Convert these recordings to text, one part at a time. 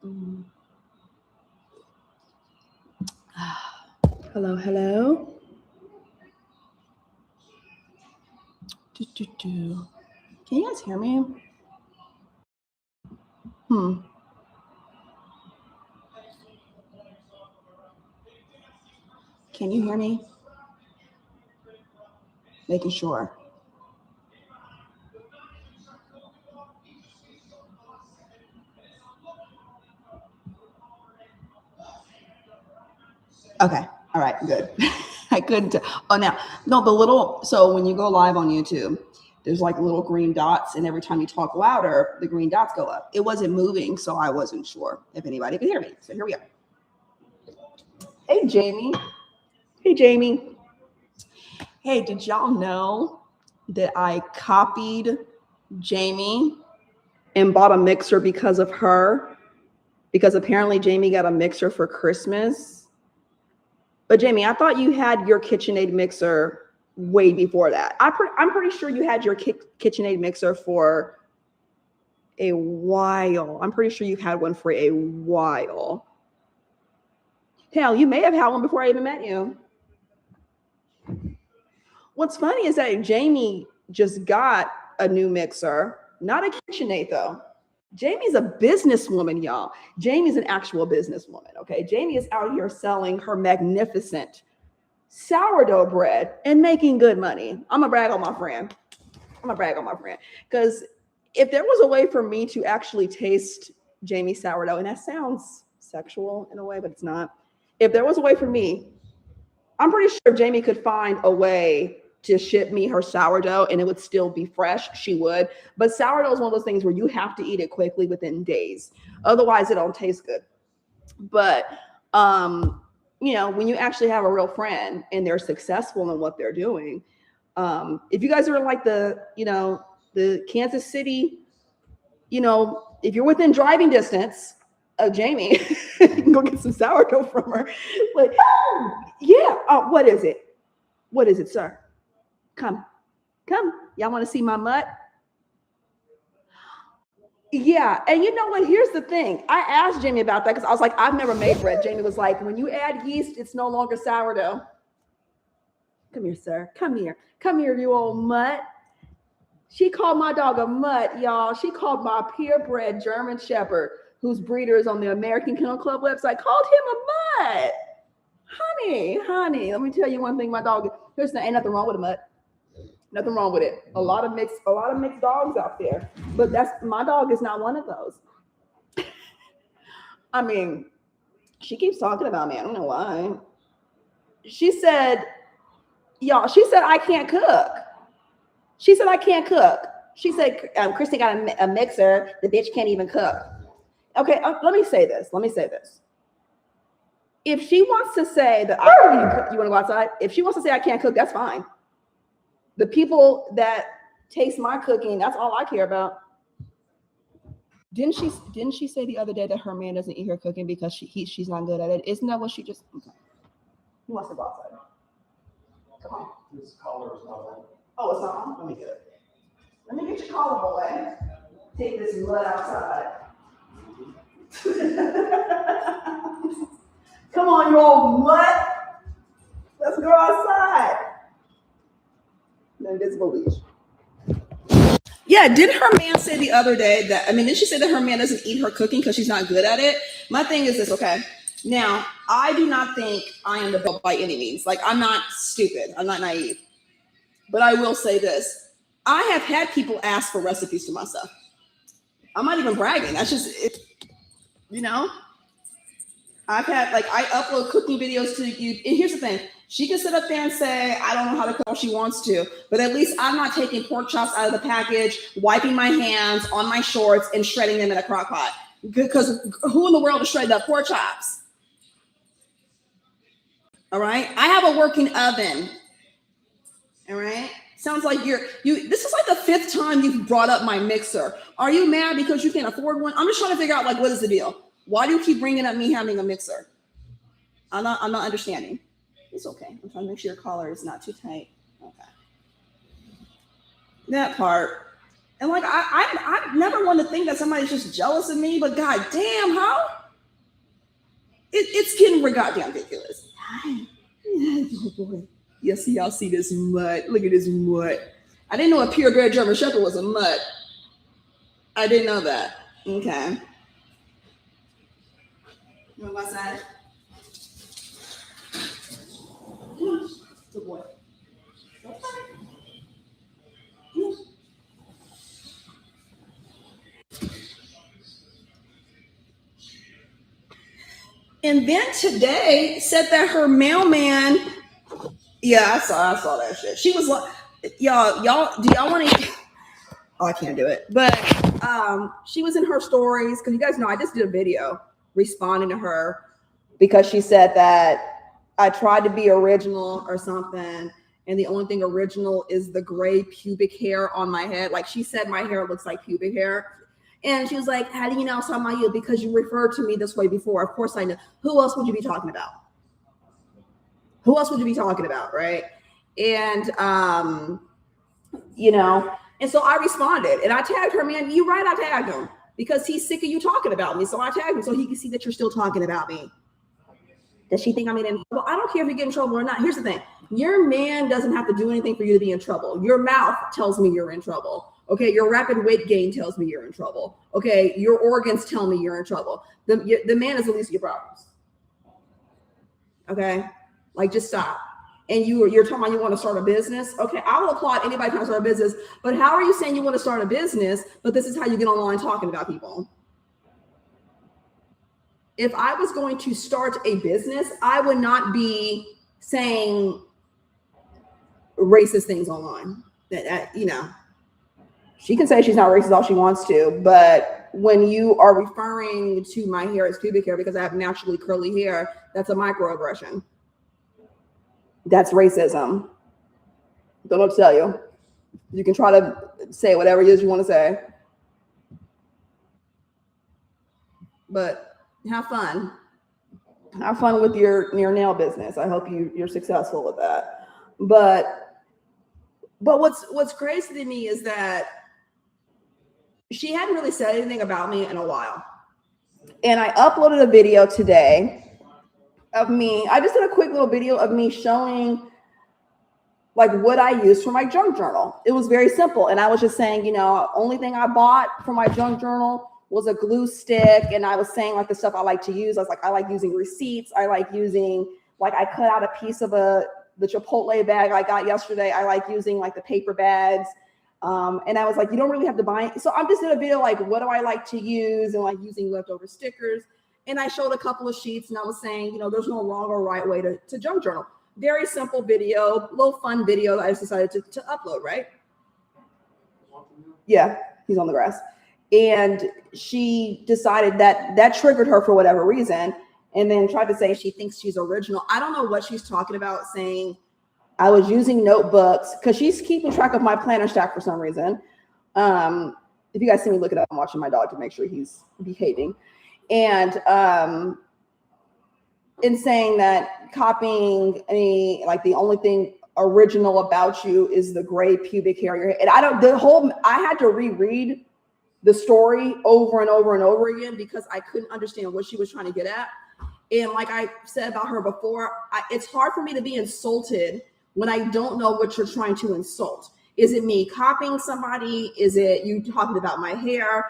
Mm. Hello, hello. Can you guys hear me? Can you hear me? Making sure. Okay. All right. Good. I couldn't. Oh, now, no, the little. So when you go live on YouTube, there's like little green dots, and every time you talk louder, the green dots go up. It wasn't moving, so I wasn't sure if anybody could hear me. So here we are. Hey, Jamie. Hey, Jamie. Hey, did y'all know that I copied Jamie and bought a mixer because of her? Because apparently Jamie got a mixer for Christmas. But Jamie, I thought you had your KitchenAid mixer way before that. I'm pretty sure you had your KitchenAid mixer for a while. I'm pretty sure you've had one for a while. Hell, you may have had one before I even met you. What's funny is that Jamie just got a new mixer, not a KitchenAid though. Jamie's a businesswoman, y'all. Jamie's an actual businesswoman, okay? Jamie is out here selling her magnificent sourdough bread and making good money. I'm gonna brag on my friend. Because if there was a way for me to actually taste Jamie's sourdough, and that sounds sexual in a way, but it's not. If there was a way for me, I'm pretty sure if Jamie could find a way to ship me her sourdough and it would still be fresh, she would. But sourdough is one of those things where you have to eat it quickly within days. Otherwise, it don't taste good. But when you actually have a real friend and they're successful in what they're doing, if you guys are in like the Kansas City, if you're within driving distance of Jamie, you can go get some sourdough from her. Like, yeah. What is it? What is it, sir? Come. Y'all want to see my mutt? Yeah. And you know what? Here's the thing. I asked Jamie about that because I was like, I've never made bread. Jamie was like, when you add yeast, it's no longer sourdough. Come here, sir. Come here, you old mutt. She called my dog a mutt, y'all. She called my purebred German Shepherd, whose breeder is on the American Kennel Club website, called him a mutt. Honey, let me tell you one thing. My dog, ain't nothing wrong with a mutt. Nothing wrong with it. A lot of mixed dogs out there, but my dog is not one of those. I mean, she keeps talking about me. I don't know why. She said, y'all, I can't cook. She said, I can't cook. She said, Kristen got a mixer. The bitch can't even cook. Okay, let me say this. If she wants to say that you want to go outside? If she wants to say I can't cook, that's fine. The people that taste my cooking, that's all I care about. Didn't she say the other day that her man doesn't eat her cooking because she's not good at it? Isn't that what she just? Okay. Who wants to go outside? Come on. This collar is not on. Oh, it's not on. Let me get it. Let me get your collar, boy. Take this mud outside. Come on, you old mutt. Let's go outside. The invisible leash. Yeah, did her man say the other day that, didn't she say that her man doesn't eat her cooking because she's not good at it? My thing is this, okay? Now, I do not think I am the best by any means. Like, I'm not stupid. I'm not naive. But I will say this. I have had people ask for recipes to myself. I'm not even bragging. That's just it. I've had, I upload cooking videos to YouTube. And here's the thing. She can sit up there and say, I don't know how to cook all she wants to, but at least I'm not taking pork chops out of the package, wiping my hands on my shorts and shredding them in a crock pot. Because who in the world is shredding up pork chops? All right. I have a working oven. All right. Sounds like this is like the 5th time you've brought up my mixer. Are you mad because you can't afford one? I'm just trying to figure out, what is the deal? Why do you keep bringing up me having a mixer? I'm not understanding. It's okay. I'm trying to make sure your collar is not too tight. Okay. That part. And like I never want to think that somebody's just jealous of me, but god damn, how it's getting goddamn ridiculous. Oh boy. Yes, y'all see this mutt. Look at this mutt. I didn't know a purebred German Shepherd was a mutt. I didn't know that. Okay. You know what I said? Good boy. And then today said that her mailman. Yeah, I saw that shit. She was like, y'all, do y'all want to? Oh, I can't do it. But she was in her stories because you guys know I just did a video responding to her because she said that I tried to be original or something, and the only thing original is the gray pubic hair on my head. Like she said, my hair looks like pubic hair. And she was like, how do you know I'm talking about you? Because you referred to me this way before. Of course I know. Who else would you be talking about? Who else would you be talking about, right? And, you know, and so I responded and I tagged her, man, you're right, I tagged him because he's sick of you talking about me. So I tagged him so he can see that you're still talking about me. Does she think I'm in trouble? I don't care if you get in trouble or not. Here's the thing. Your man doesn't have to do anything for you to be in trouble. Your mouth tells me you're in trouble. Okay, your rapid weight gain tells me you're in trouble. Okay, your organs tell me you're in trouble. The man is the least of your problems. Okay, like just stop. And you're talking about you want to start a business. Okay, I will applaud anybody trying to start a business, but how are you saying you want to start a business, but this is how you get online talking about people? If I was going to start a business, I would not be saying racist things online. That you know, she can say she's not racist all she wants to, but when you are referring to my hair as pubic hair because I have naturally curly hair, that's a microaggression. That's racism. Don't know what to tell you. You can try to say whatever it is you want to say, but have fun. Have fun with your nail business. I hope you're successful with that. But what's crazy to me is that she hadn't really said anything about me in a while. And I uploaded a video today of me. I just did a quick little video of me showing like what I used for my junk journal. It was very simple. And I was just saying, you know, only thing I bought for my junk journal was a glue stick. And I was saying like the stuff I like to use. I was like, I like using receipts. I like using, like I cut out a piece of the Chipotle bag I got yesterday. I like using like the paper bags. And I was like, you don't really have to buy it. So I'm just in a video like, what do I like to use? And like using leftover stickers. And I showed a couple of sheets and I was saying, you know, there's no wrong or right way to junk journal. Very simple video, little fun video that I just decided to upload, right? Yeah, he's on the grass. And she decided that triggered her for whatever reason and then tried to say she thinks she's original. I don't know what she's talking about saying I was using notebooks because she's keeping track of my planner stack for some reason. If you guys see me look it up, I'm watching my dog to make sure he's behaving. And in saying that copying any, like the only thing original about you is the gray pubic hair in your head. And I had to reread the story over and over and over again because I couldn't understand what she was trying to get at. And like I said about her before, it's hard for me to be insulted when I don't know what you're trying to insult. Is it me copying somebody? Is it you talking about my hair?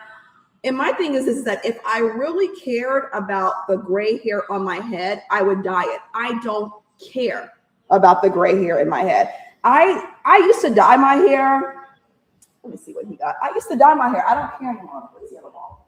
And my thing is that if I really cared about the gray hair on my head, I would dye it. I don't care about the gray hair in my head. I used to dye my hair. Let me see what he got. I used to dye my hair. I don't care anymore. Let's see the ball.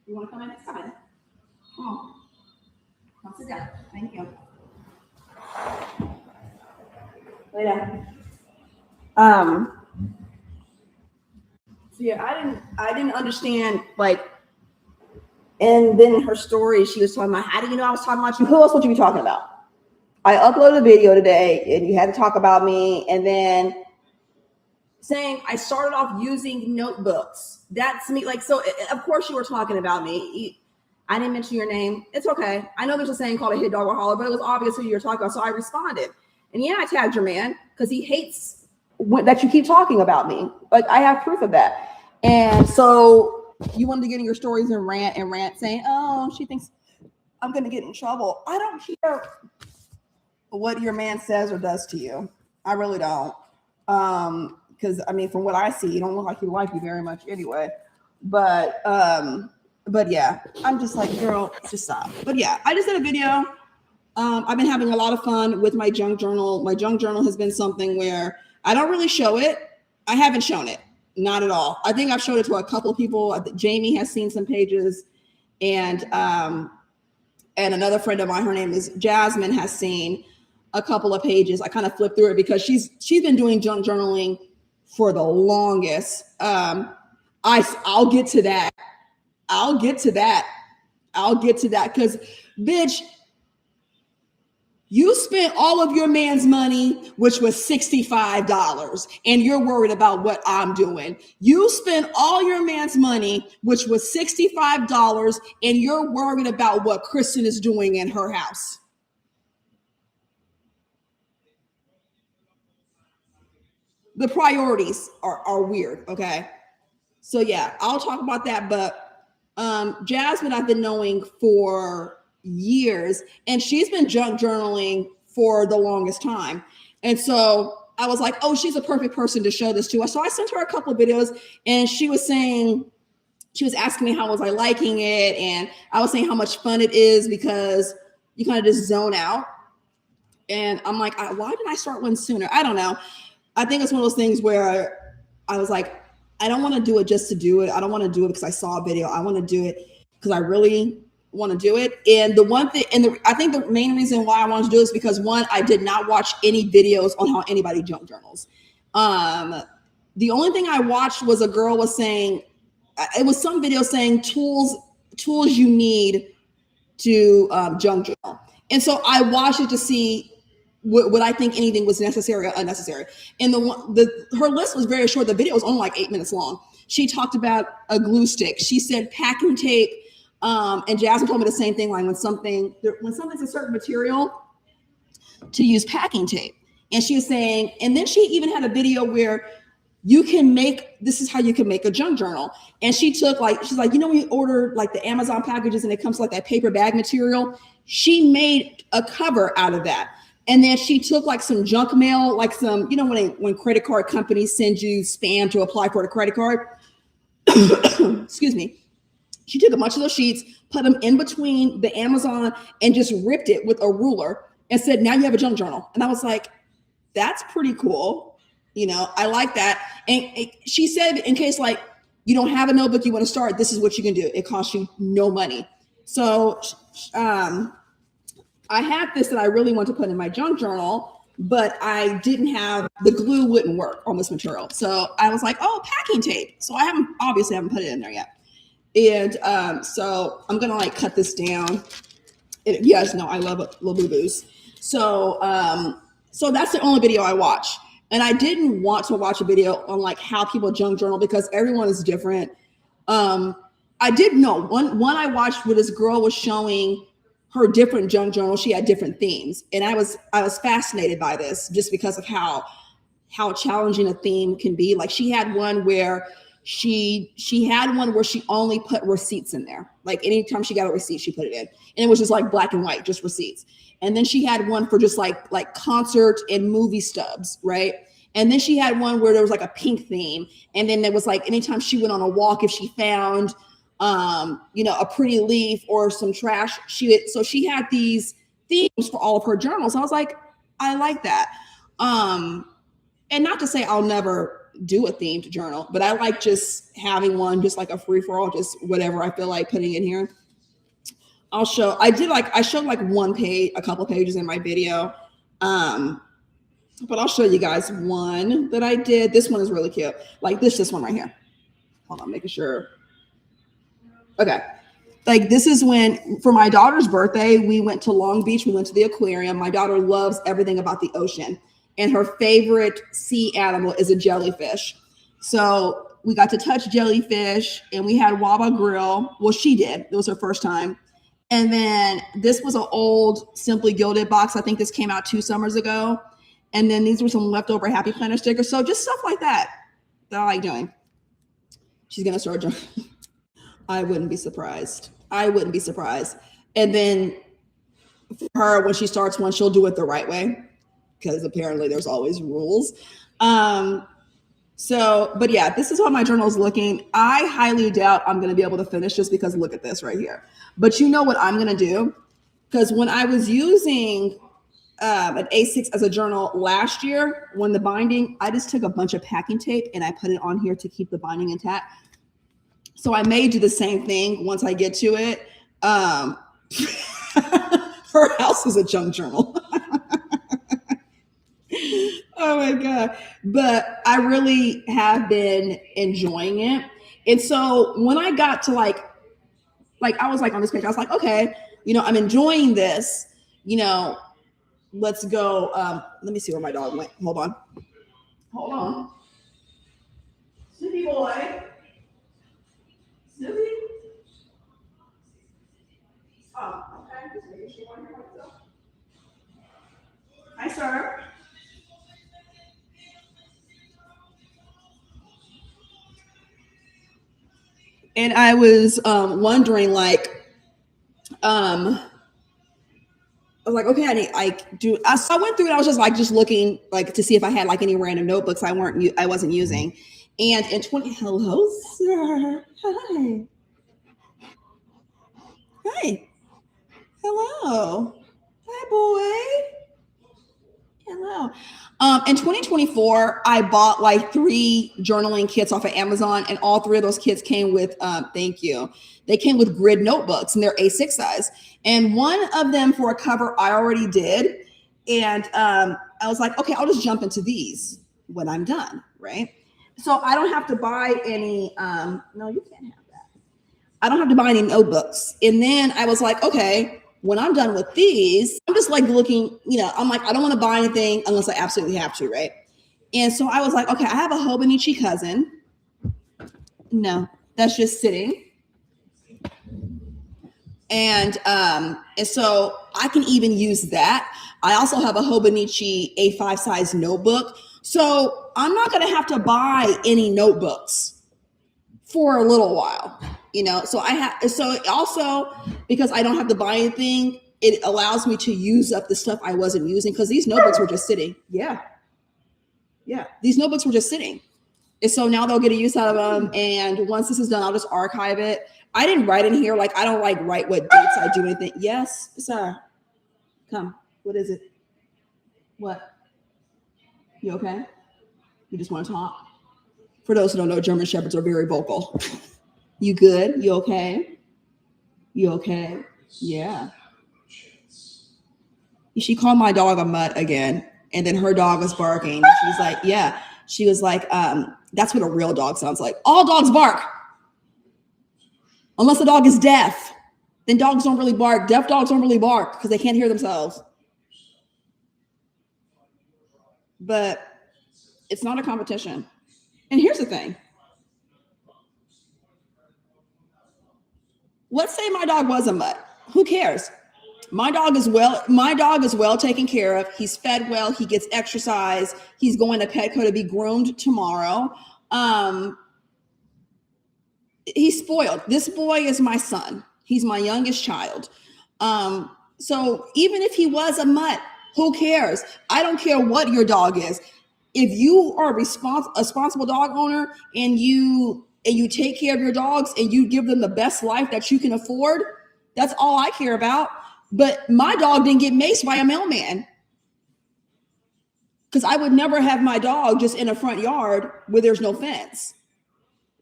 You want to come in? Come in. Come on. Come sit down. Thank you. Lay down. So yeah, I didn't understand like And then in her story, she was talking about, how do you know I was talking about you? Who else would you be talking about? I uploaded a video today and you had to talk about me. And then saying I started off using notebooks. That's me. Like, so of course you were talking about me. I didn't mention your name. It's okay. I know there's a saying called a hit dog will holler, but it was obvious who you were talking about. So I responded. And yeah, I tagged your man because he hates that you keep talking about me. Like, I have proof of that. And so you wanted to get in your stories and rant saying, oh, she thinks I'm going to get in trouble. I don't care what your man says or does to you. I really don't. Because I mean, from what I see, you don't look like he likes you very much anyway. But yeah, I'm just like, girl, just stop. But yeah, I just did a video. I've been having a lot of fun with my junk journal. My junk journal has been something where I don't really show it. I haven't shown it, not at all. I think I've showed it to a couple of people. Jamie has seen some pages, and another friend of mine, her name is Jasmine, has seen a couple of pages. I kind of flipped through it because she's been doing junk journaling for the longest. I'll get to that. Because, bitch, you spent all of your man's money, which was $65, and you're worried about what I'm doing. You spent all your man's money, which was $65, and you're worried about what Kristen is doing in her house. The priorities are weird, okay? So yeah, I'll talk about that. But Jasmine, I've been knowing for years, and she's been junk journaling for the longest time. And so I was like, oh, she's a perfect person to show this to. So I sent her a couple of videos, and she was asking me how was I liking it, and I was saying how much fun it is because you kind of just zone out. And I'm like, why didn't I start one sooner? I don't know. I think it's one of those things where I was like, I don't want to do it just to do it. I don't want to do it because I saw a video. I want to do it because I really want to do it. And the one thing, I think the main reason why I wanted to do it is because, one, I did not watch any videos on how anybody junk journals. The only thing I watched was a girl was saying, it was some video saying tools you need to junk journal. And so I watched it to see would I think anything was necessary or unnecessary. And her list was very short. The video was only like 8 minutes long. She talked about a glue stick. She said packing tape. And Jasmine told me the same thing, like when something's a certain material, to use packing tape. And she was saying, and then she even had a video where this is how you can make a junk journal. And she's like, you know, when you order like the Amazon packages and it comes like that paper bag material, she made a cover out of that. And then she took like some junk mail, like some, you know, when credit card companies send you spam to apply for a credit card. Excuse me. She took a bunch of those sheets, put them in between the Amazon, and just ripped it with a ruler and said, now you have a junk journal. And I was like, that's pretty cool. You know, I like that. And she said, in case like you don't have a notebook you want to start, this is what you can do. It costs you no money. So I had this that I really want to put in my junk journal, but I didn't have, the glue wouldn't work on this material. So I was like, oh, packing tape. So I haven't put it in there yet. And so I'm going to like cut this down. You guys know I love little boo-boos. So that's the only video I watch. And I didn't want to watch a video on like how people junk journal because everyone is different. I did know one I watched where this girl was showing her different junk journal. She had different themes. And I was fascinated by this just because of how challenging a theme can be. Like she had one where she only put receipts in there. Like anytime she got a receipt, she put it in. And it was just like black and white, just receipts. And then she had one for just like concert and movie stubs, right? And then she had one where there was like a pink theme. And then there was like anytime she went on a walk, if she found a pretty leaf or some trash, so she had these themes for all of her journals. I was like, I like that. And not to say I'll never do a themed journal, but I like just having one, just like a free for all, just whatever I feel like putting in here. I showed like one page, a couple pages in my video. But I'll show you guys one that I did. This one is really cute. Like this one right here. Hold on, making sure. Okay. Like this is when, for my daughter's birthday, we went to Long Beach. We went to the aquarium. My daughter loves everything about the ocean, and her favorite sea animal is a jellyfish. So we got to touch jellyfish, and we had Waba Grill. Well, she did. It was her first time. And then this was an old Simply Gilded box. I think this came out 2 summers ago. And then these were some leftover Happy Planner stickers. So just stuff like that I like doing. She's going to start doing. I wouldn't be surprised. I wouldn't be surprised. And then for her, when she starts one, she'll do it the right way, because apparently there's always rules. So, but yeah, this is how my journal is looking. I highly doubt I'm going to be able to finish this, because look at this right here. But you know what I'm going to do? Because when I was using an A6 as a journal last year, when the binding, I just took a bunch of packing tape and I put it on here to keep the binding intact. So I may do the same thing once I get to it. Her house is a junk journal. Oh my God. But I really have been enjoying it. And so when I got to like I was like on this page, I was like, okay, I'm enjoying this, let's go. Let me see where my dog went. Hold on. Snoopy boy. Snoopy? Oh, okay. Maybe she wanted to hear myself. Hi, sir. And I was wondering, like, I was like, okay, so I went through it. I was just looking like to see if I had like any random notebooks I wasn't using. And in hello, sir. Hi. Hello. Hi, boy. Hello. In 2024, I bought like 3 journaling kits off of Amazon, and all 3 of those kits came with, thank you. They came with grid notebooks, and they're A6 size. And one of them for a cover I already did. And I was like, okay, I'll just jump into these when I'm done, right? So I don't have to buy any, no, you can't have that. I don't have to buy any notebooks. And then I was like, okay, when I'm done with these, I'm just like looking, I'm like, I don't want to buy anything unless I absolutely have to, right? And so I was like, okay, I have a Hobonichi cousin. No, that's just sitting. And so I can even use that. I also have a Hobonichi A5 size notebook. So I'm not going to have to buy any notebooks for a little while. So also, because I don't have to buy anything, it allows me to use up the stuff I wasn't using, because these notebooks were just sitting. Yeah. These notebooks were just sitting. And so now they'll get a use out of them. And once this is done, I'll just archive it. I didn't write in here. Like, I don't like write what dates I do anything. Yes, sir. Come. What is it? What? You okay? You just want to talk? For those who don't know, German Shepherds are very vocal. You good? You okay? You okay? Yeah. She called my dog a mutt again. And then her dog was barking. She was like, yeah. She was like, that's what a real dog sounds like. All dogs bark. Unless the dog is deaf. Then dogs don't really bark. Deaf dogs don't really bark because they can't hear themselves. But it's not a competition. And here's the thing. Let's say my dog was a mutt. Who cares? My dog is well taken care of. He's fed well. He gets exercise. He's going to Petco to be groomed tomorrow. He's spoiled. This boy is my son. He's my youngest child. So even if he was a mutt, who cares? I don't care what your dog is. If you are a responsible dog owner and you take care of your dogs and you give them the best life that you can afford, that's all I care about. But my dog didn't get maced by a mailman, because I would never have my dog just in a front yard where there's no fence.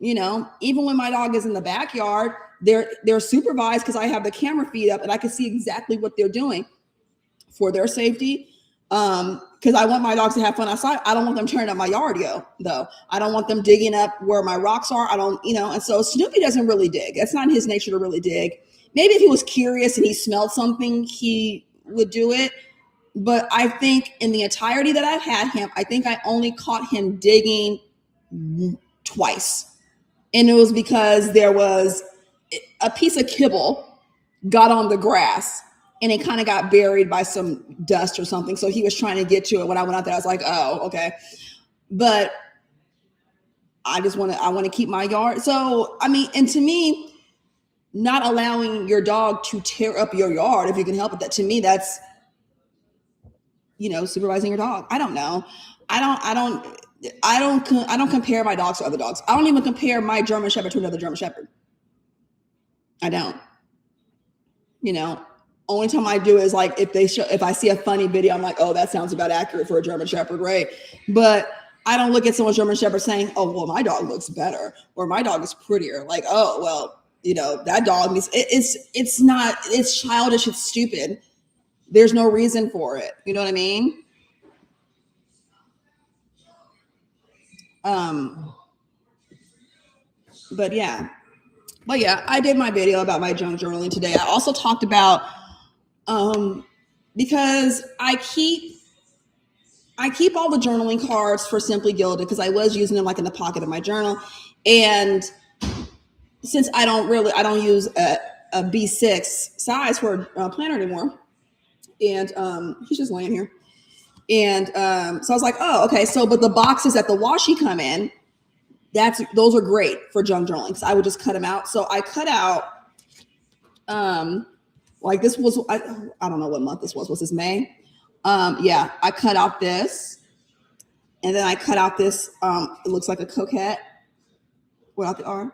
Even when my dog is in the backyard, they're supervised, because I have the camera feed up and I can see exactly what they're doing for their safety. Because I want my dogs to have fun outside. I don't want them tearing up my yard, though. I don't want them digging up where my rocks are. I don't, and so Snoopy doesn't really dig. It's not in his nature to really dig. Maybe if he was curious and he smelled something, he would do it. But I think in the entirety that I've had him, I think I only caught him digging twice. And it was because there was a piece of kibble got on the grass and it kind of got buried by some dust or something. So he was trying to get to it. When I went out there, I was like, oh, okay. But I want to keep my yard. So, I mean, and to me, not allowing your dog to tear up your yard, if you can help it, that to me, that's, supervising your dog. I don't know. I don't compare my dogs to other dogs. I don't even compare my German Shepherd to another German Shepherd. I don't. Only time I do is like if I see a funny video, I'm like, oh, that sounds about accurate for a German Shepherd, right? But I don't look at someone's German Shepherd saying, oh, well, my dog looks better or my dog is prettier. Like, oh, well, that dog is it's childish, it's stupid. There's no reason for it. You know what I mean? But yeah, I did my video about my junk journaling today. I also talked about, because I keep all the journaling cards for Simply Gilded because I was using them like in the pocket of my journal. And since I don't use a B6 size for a planner anymore. And, he's just laying here. And, so I was like, oh, okay. So, but the boxes that the washi come in, those are great for junk journaling. So I would just cut them out. So I cut out, like this was, I don't know what month this was. Was this May? I cut out this, and then I cut out this, it looks like a coquette without the R.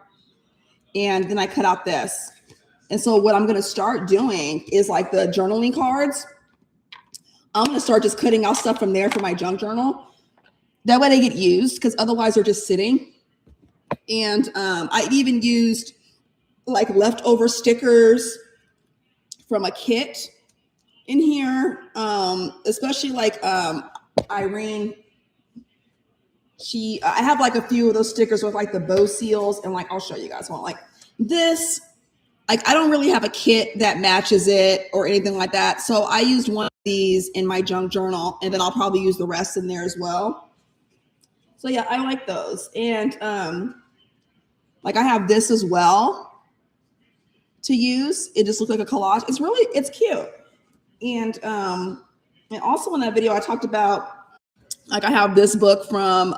And then I cut out this. And so what I'm going to start doing is like the journaling cards. I'm going to start just cutting out stuff from there for my junk journal. That way they get used, because otherwise they're just sitting. And I even used like leftover stickers from a kit in here, especially like Irene. I have like a few of those stickers with like the bow seals, and like I'll show you guys one. Like this, like I don't really have a kit that matches it or anything like that. So I used one of these in my junk journal, and then I'll probably use the rest in there as well. So yeah, I like those. And like I have this as well to use. It just looks like a collage. It's cute. And also in that video I talked about, like I have this book from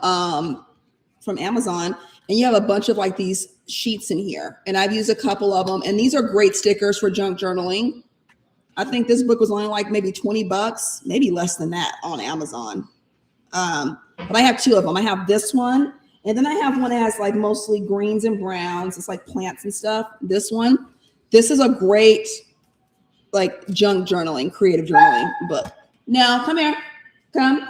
Amazon, and you have a bunch of like these sheets in here, and I've used a couple of them, and these are great stickers for junk journaling. I think this book was only like maybe $20, maybe less than that on Amazon. But I have two of them. I have this one, and then I have one that has like mostly greens and browns. It's like plants and stuff. This is a great like junk journaling, creative journaling book. Now, come here. Come.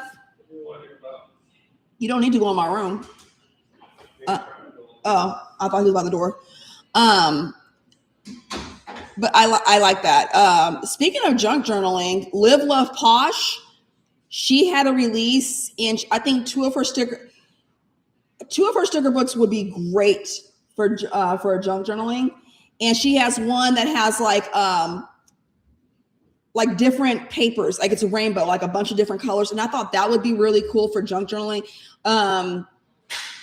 You don't need to go in my room. Oh, I thought he was by the door. But I like that. Speaking of junk journaling, Live Love Posh, she had a release, and I think two of her sticker books would be great for junk journaling. And she has one that has like different papers, like it's a rainbow, like a bunch of different colors. And I thought that would be really cool for junk journaling. I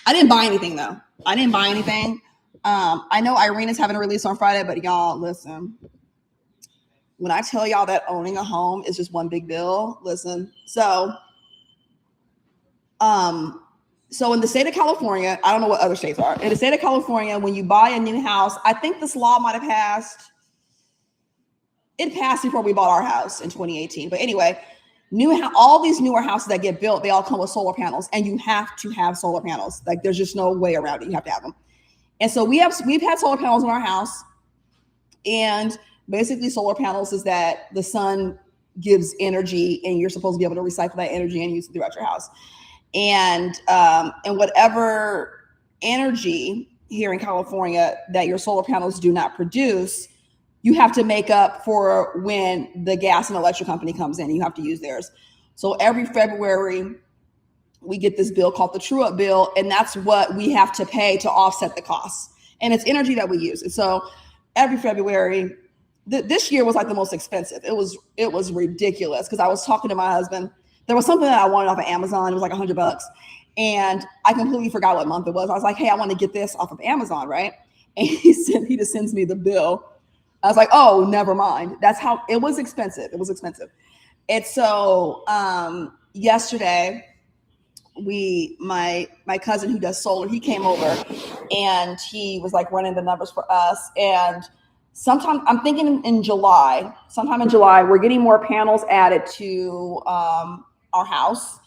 didn't buy anything though. I didn't buy anything. I know Irene is having a release on Friday, but y'all listen, when I tell y'all that owning a home is just one big bill, listen. So in the state of California, I don't know what other states are. In the state of California, when you buy a new house, I think this law might have passed. It passed before we bought our house in 2018. But anyway, all these newer houses that get built, they all come with solar panels, and you have to have solar panels. Like there's just no way around it. You have to have them. And so we've had solar panels in our house, and basically solar panels is that the sun gives energy, and you're supposed to be able to recycle that energy and use it throughout your house. And whatever energy here in California that your solar panels do not produce, you have to make up for when the gas and electric company comes in. You have to use theirs. So every February, we get this bill called the true up bill, and that's what we have to pay to offset the costs. And it's energy that we use. And so every February, this year was like the most expensive. It was ridiculous because I was talking to my husband. There was something that I wanted off of Amazon. It was like $100, and I completely forgot what month it was. I was like, "Hey, I want to get this off of Amazon, right?" And he just sends me the bill. I was like, "Oh, never mind." That's how it was expensive. It was expensive. And so yesterday, my cousin who does solar, he came over and he was like running the numbers for us. And sometime I'm thinking sometime in July, we're getting more panels added to our house,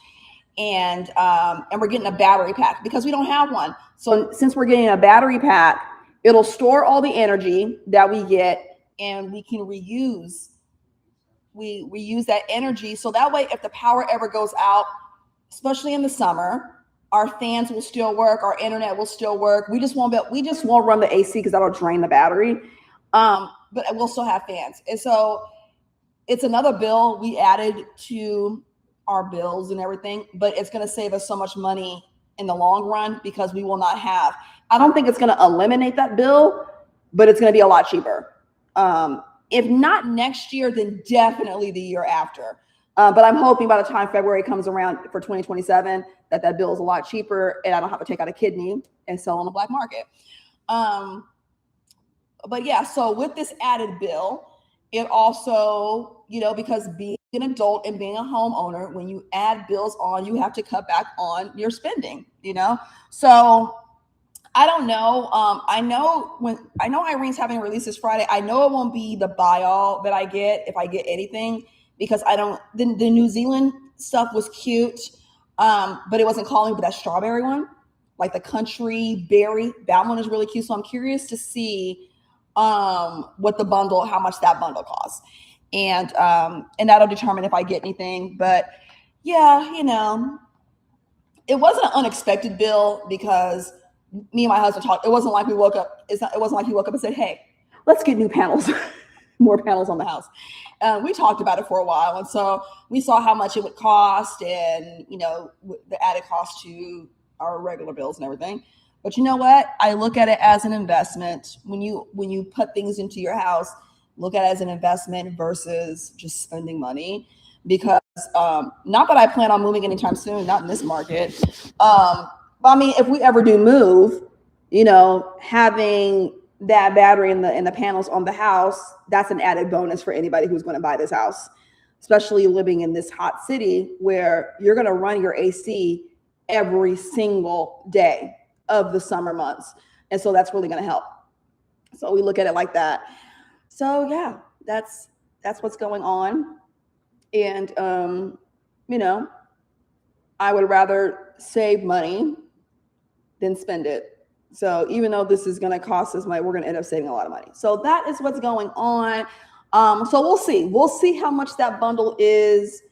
and we're getting a battery pack because we don't have one. So since we're getting a battery pack, it'll store all the energy that we get, and we can reuse that energy. So that way, if the power ever goes out, especially in the summer, our fans will still work, our internet will still work. We just won't run the AC because that'll drain the battery. But we'll still have fans. And so it's another bill we added to our bills and everything, but it's going to save us so much money in the long run because we will not have, I don't think it's going to eliminate that bill, but it's going to be a lot cheaper. If not next year, then definitely the year after. But I'm hoping by the time February comes around for 2027, that bill is a lot cheaper and I don't have to take out a kidney and sell on the black market. But yeah, so with this added bill, it also, because being an adult and being a homeowner, when you add bills on, you have to cut back on your spending, So I don't know. I know Irene's having a release this Friday. I know it won't be the buy all that I get if I get anything, because the New Zealand stuff was cute, but it wasn't calling me. But that strawberry one, like the country berry, that one is really cute. So I'm curious to see what how much that bundle costs, and that'll determine if I get anything. But yeah, it wasn't an unexpected bill because me and my husband talked. It wasn't like we woke up. It wasn't like he woke up and said, "Hey, let's get new panels." More panels on the house. We talked about it for a while. And so we saw how much it would cost and, the added cost to our regular bills and everything. But you know what? I look at it as an investment. When you put things into your house, look at it as an investment versus just spending money. Because not that I plan on moving anytime soon, not in this market. But I mean, if we ever do move, having that battery and the panels on the house, that's an added bonus for anybody who's going to buy this house, especially living in this hot city where you're going to run your AC every single day of the summer months. And so that's really going to help. So we look at it like that. So yeah, that's what's going on. And, I would rather save money than spend it. So even though this is going to cost us money, we're going to end up saving a lot of money. So that is what's going on. So we'll see. We'll see how much that bundle is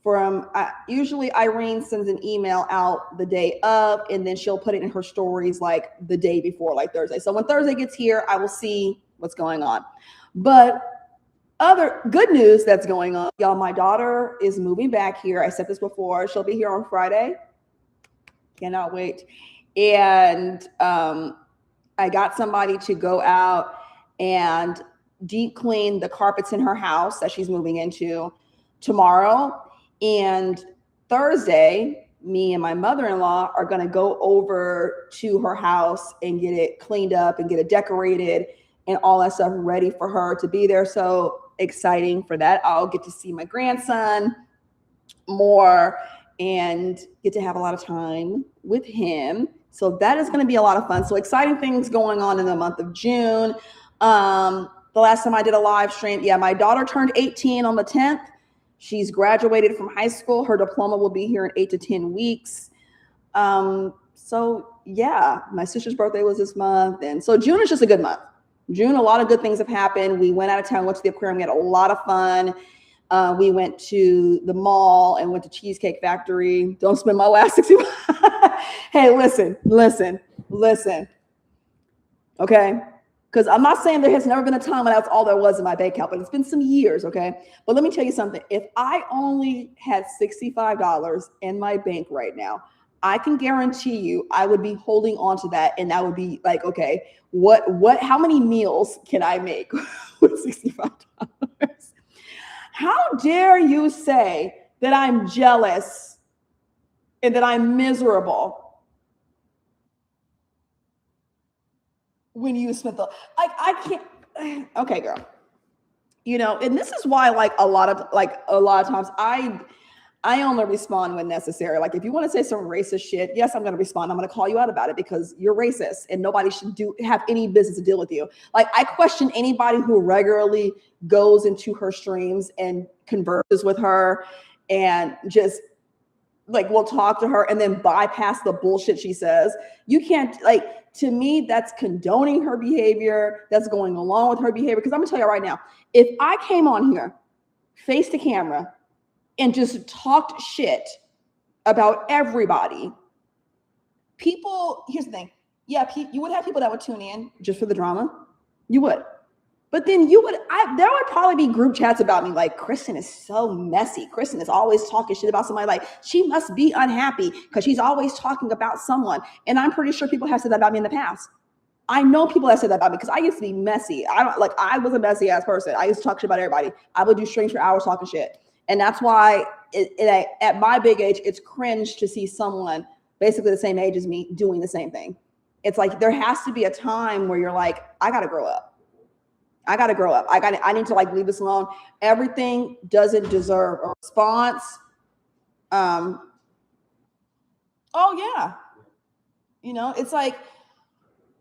from. Usually Irene sends an email out the day of, and then she'll put it in her stories like the day before, like Thursday. So when Thursday gets here, I will see what's going on. But other good news that's going on, y'all, my daughter is moving back here. I said this before. She'll be here on Friday. Cannot wait. And I got somebody to go out and deep clean the carpets in her house that she's moving into tomorrow. And Thursday, me and my mother-in-law are going to go over to her house and get it cleaned up and get it decorated and all that stuff ready for her to be there. So exciting for that. I'll get to see my grandson more and get to have a lot of time with him. So that is going to be a lot of fun. So exciting things going on in the month of June. The last time I did a live stream, my daughter turned 18 on the 10th. She's graduated from high school. Her diploma will be here in 8 to 10 weeks. So yeah, my sister's birthday was this month. And so June is just a good month. June, a lot of good things have happened. We went out of town, went to the aquarium, we had a lot of fun. We went to the mall and went to Cheesecake Factory. Don't spend my last 60. Hey, listen. Okay. Because I'm not saying there has never been a time when that's all there was in my bank account, but it's been some years, okay? But let me tell you something. If I only had $65 in my bank right now, I can guarantee you I would be holding on to that, and that would be like, okay, how many meals can I make with $65? How dare you say that I'm jealous and that I'm miserable when you spent I can't. Okay, girl. You know, and this is why like a lot of times I only respond when necessary. Like if you want to say some racist shit, yes, I'm going to respond. I'm going to call you out about it because you're racist and nobody should have any business to deal with you. Like I question anybody who regularly goes into her streams and converses with her and just like will talk to her and then bypass the bullshit she says. You can't, like, to me, that's condoning her behavior. That's going along with her behavior. Because I'm going to tell you right now, if I came on here face to camera and just talked shit about everybody, people, here's the thing. Yeah, you would have people that would tune in just for the drama. You would. But then there would probably be group chats about me like, Kristen is so messy. Kristen is always talking shit about somebody. Like, she must be unhappy because she's always talking about someone. And I'm pretty sure people have said that about me in the past. I know people have said that about me because I used to be messy. I was a messy ass person. I used to talk shit about everybody. I would do streams for hours talking shit. And that's why at my big age, it's cringe to see someone basically the same age as me doing the same thing. It's like there has to be a time where you're like, I got to grow up. I got to grow up. I need to like leave this alone. Everything doesn't deserve a response. Oh yeah. You know, it's like,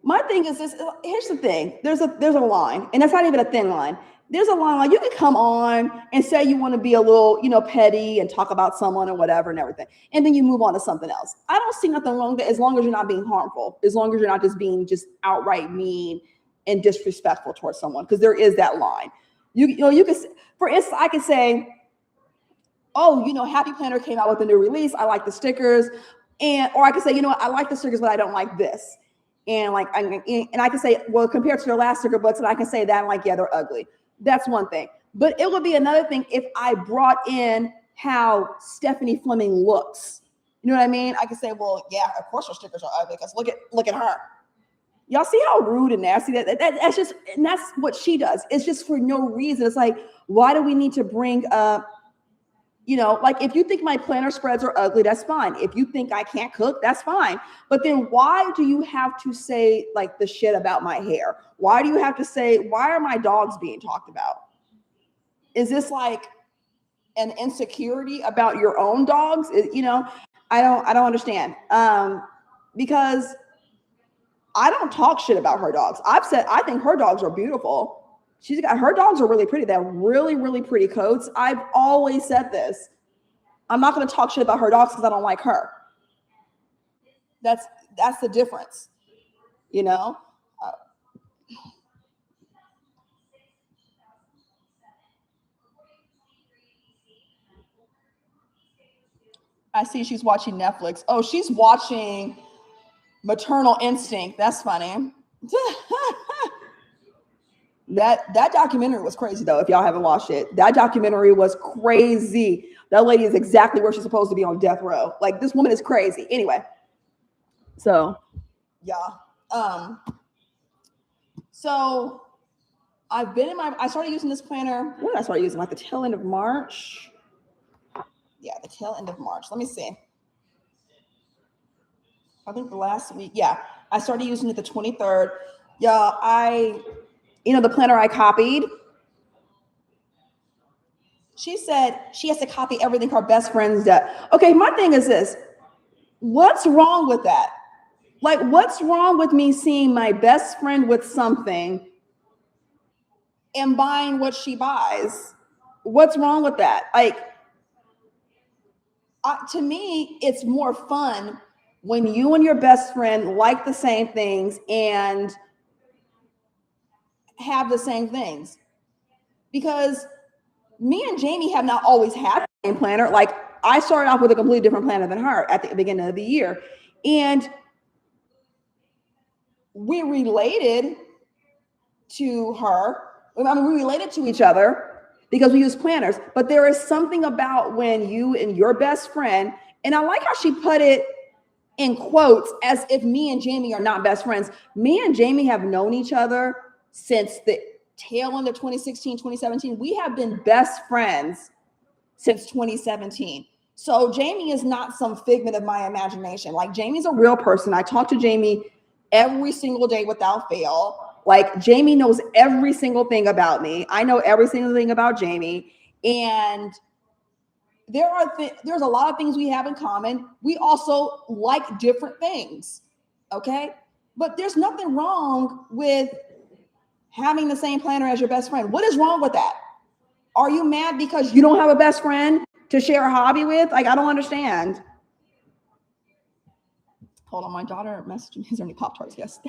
my thing is this. Here's the thing. There's a line, and that's not even a thin line. There's a line like you can come on and say you want to be a little, petty and talk about someone or whatever and everything. And then you move on to something else. I don't see nothing wrong with it as long as you're not being harmful, as long as you're not just being just outright mean and disrespectful towards someone, because there is that line. You can, for instance, I could say, oh, Happy Planner came out with a new release. I like the stickers. Or I could say, I like the stickers, but I don't like this. And like, I can say, well, compared to their last sticker books, and I can say that, I'm like, yeah, they're ugly. That's one thing. But it would be another thing if I brought in how Stephanie Fleming looks. You know what I mean? I could say, well, yeah, of course her stickers are ugly because look at her. Y'all see how rude and nasty that's just, and that's what she does. It's just for no reason. It's like, why do we need to bring up, like if you think my planner spreads are ugly, that's fine. If you think I can't cook, that's fine. But then why do you have to say like the shit about my hair? Why do you have to say, why are my dogs being talked about? Is this like an insecurity about your own dogs? I don't understand. Because I don't talk shit about her dogs. I've said, I think her dogs are beautiful. Her dogs are really pretty. They're really, really pretty coats. I've always said this. I'm not going to talk shit about her dogs because I don't like her. That's the difference, I see she's watching Netflix. Oh, she's watching Maternal Instinct. That's funny. That documentary was crazy though. If y'all haven't watched it, that documentary was crazy. That lady is exactly where she's supposed to be on death row. Like this woman is crazy. Anyway, so yeah. So I've been I started using this planner. When did I start using? Like the tail end of March. Yeah, the tail end of March. Let me see. I think the last week. Yeah, I started using it the 23rd. Yeah, the planner I copied, she said she has to copy everything her best friends does. Okay, my thing is this. What's wrong with that? Like, what's wrong with me seeing my best friend with something and buying what she buys? What's wrong with that? Like, to me, it's more fun when you and your best friend like the same things and have the same things. Because me and Jamie have not always had the same planner. Like I started off with a completely different planner than her at the beginning of the year. And we related to her. I mean, we related to each other because we use planners, but there is something about when you and your best friend, and I like how she put it in quotes as if me and Jamie are not best friends. Me and Jamie have known each other since the tail end of 2016, 2017. We have been best friends since 2017. So Jamie is not some figment of my imagination. Like, Jamie's a real person. I talk to Jamie every single day without fail. Like, Jamie knows every single thing about me. I know every single thing about Jamie. And there's a lot of things we have in common. We also like different things. Okay. But there's nothing wrong with having the same planner as your best friend. What is wrong with that? Are you mad because you don't have a best friend to share a hobby with? Like, I don't understand. Hold on, my daughter messaged me. Is there any Pop-Tarts? Yes.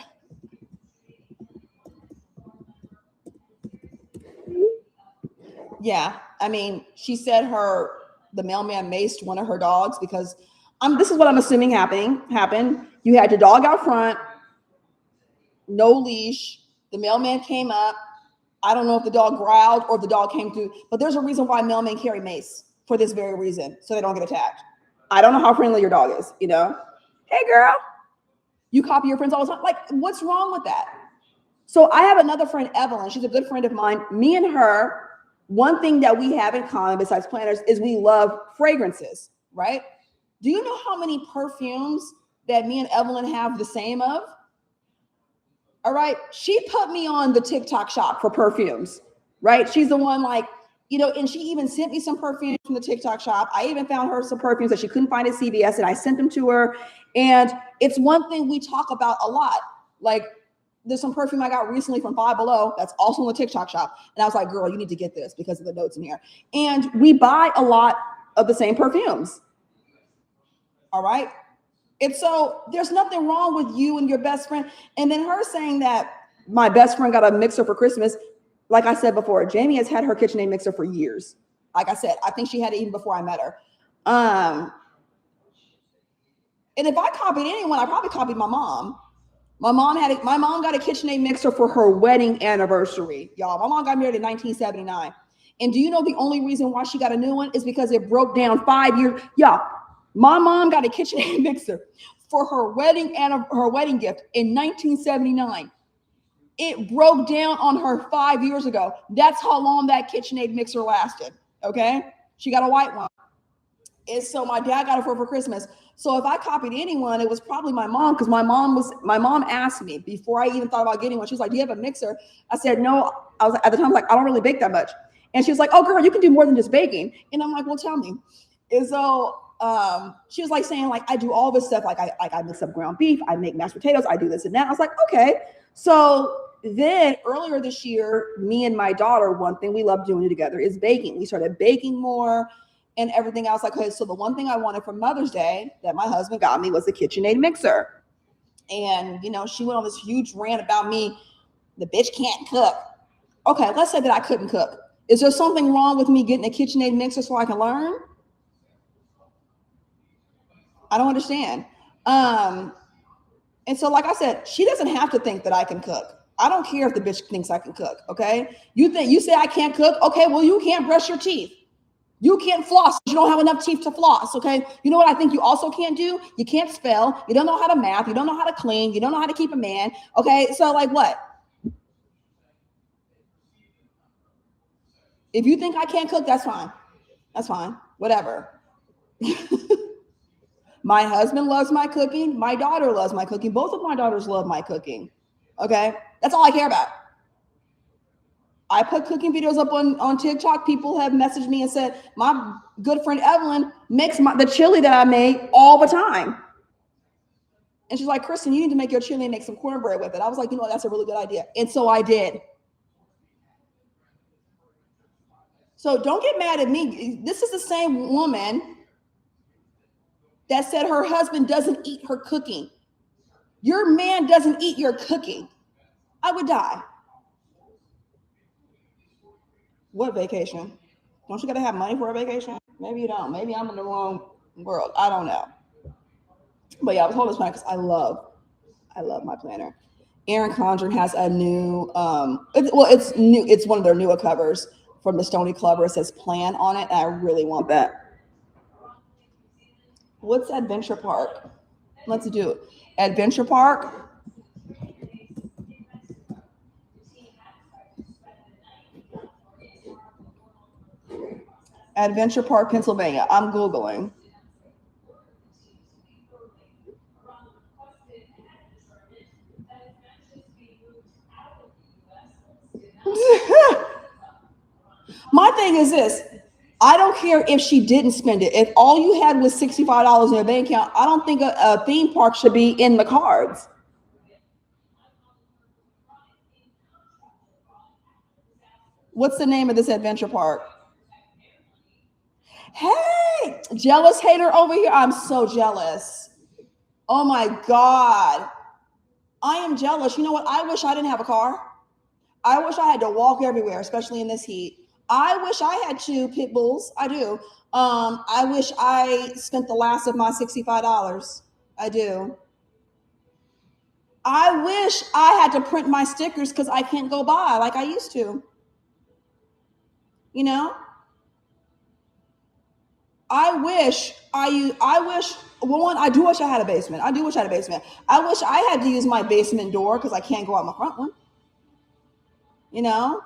Yeah, I mean, she said the mailman maced one of her dogs because this is what I'm assuming happened. You had your dog out front, no leash. The mailman came up. I don't know if the dog growled or if the dog came through, but there's a reason why mailmen carry mace, for this very reason, so they don't get attacked. I don't know how friendly your dog is, you know? Hey, girl, you copy your friends all the time. Like, what's wrong with that? So I have another friend, Evelyn. She's a good friend of mine. Me and her, one thing that we have in common besides planners is we love fragrances, right? Do you know how many perfumes that me and Evelyn have the same of? All right. She put me on the TikTok shop for perfumes, right? She's the one, like, you know, and she even sent me some perfumes from the TikTok shop. I even found her some perfumes that she couldn't find at CVS, and I sent them to her. And it's one thing we talk about a lot. Like, there's some perfume I got recently from Five Below that's also in the TikTok shop. And I was like, girl, you need to get this because of the notes in here. And we buy a lot of the same perfumes. All right. And so there's nothing wrong with you and your best friend. And then her saying that my best friend got a mixer for Christmas. Like I said before, Jamie has had her KitchenAid mixer for years. Like I said, I think she had it even before I met her. And if I copied anyone, I probably copied my mom. My mom got a KitchenAid mixer for her wedding anniversary, y'all. My mom got married in 1979. And do you know the only reason why she got a new one is because it broke down 5 years. Y'all, my mom got a KitchenAid mixer for her wedding gift in 1979. It broke down on her 5 years ago. That's how long that KitchenAid mixer lasted. Okay. She got a white one. And so my dad got it for Christmas. So if I copied anyone, it was probably my mom, because my mom asked me before I even thought about getting one. She was like, do you have a mixer? I said, no. I was at the time like, I don't really bake that much. And she was like, oh girl, you can do more than just baking. And I'm like, well, tell me. And so she was like saying, like, I do all this stuff. Like I mix up ground beef, I make mashed potatoes, I do this and that. I was like, okay. So then earlier this year, me and my daughter, one thing we love doing together is baking. We started baking more and everything else. Like, okay, so the one thing I wanted for Mother's Day that my husband got me was the KitchenAid mixer. And, you know, she went on this huge rant about me. The bitch can't cook. Okay, let's say that I couldn't cook. Is there something wrong with me getting a KitchenAid mixer so I can learn? I don't understand. And so, like I said, she doesn't have to think that I can cook. I don't care if the bitch thinks I can cook. Okay. You say I can't cook. Okay. Well, you can't brush your teeth. You can't floss. You don't have enough teeth to floss. Okay. You know what I think you also can't do? You can't spell. You don't know how to math. You don't know how to clean. You don't know how to keep a man. Okay. So like what? If you think I can't cook, that's fine. That's fine. Whatever. My husband loves my cooking. My daughter loves my cooking. Both of my daughters love my cooking. Okay. That's all I care about. I put cooking videos up on TikTok. People have messaged me and said, my good friend Evelyn makes the chili that I make all the time. And she's like, Kristen, you need to make your chili and make some cornbread with it. I was like, you know what? That's a really good idea. And so I did. So don't get mad at me. This is the same woman that said her husband doesn't eat her cooking. Your man doesn't eat your cooking. I would die. What vacation? Don't you got to have money for a vacation? Maybe you don't. Maybe I'm in the wrong world. I don't know. But yeah, I was holding this plan because I love my planner. Aaron Condren has a new, it's new. It's one of their newer covers from the Stony Clubber. It says "Plan" on it. And I really want that. What's Adventure Park? Let's do it. Adventure Park. Adventure Park, Pennsylvania. I'm Googling. My thing is this. I don't care if she didn't spend it. If all you had was $65 in your bank account, I don't think a theme park should be in the cards. What's the name of this adventure park? Hey, jealous hater over here. I'm so jealous. Oh my God. I am jealous. You know what? I wish I didn't have a car. I wish I had to walk everywhere, especially in this heat. I wish I had two pit bulls. I do. I wish I spent the last of my $65. I do. I wish I had to print my stickers because I can't go by like I used to. You know? I wish one, I do wish I had a basement. I do wish I had a basement. I wish I had to use my basement door because I can't go out my front one. You know?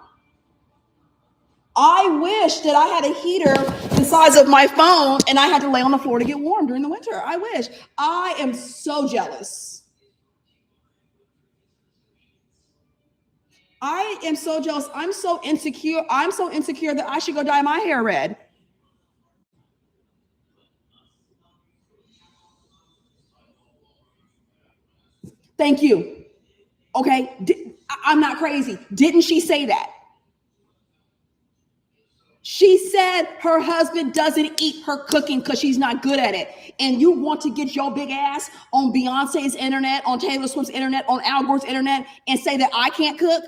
I wish that I had a heater the size of my phone and I had to lay on the floor to get warm during the winter. I wish. I am so jealous. I am so jealous. I'm so insecure. I'm so insecure that I should go dye my hair red. Thank you. Okay. I'm not crazy. Didn't she say that? She said her husband doesn't eat her cooking because she's not good at it. And you want to get your big ass on Beyonce's internet, on Taylor Swift's internet, on Al Gore's internet, and say that I can't cook?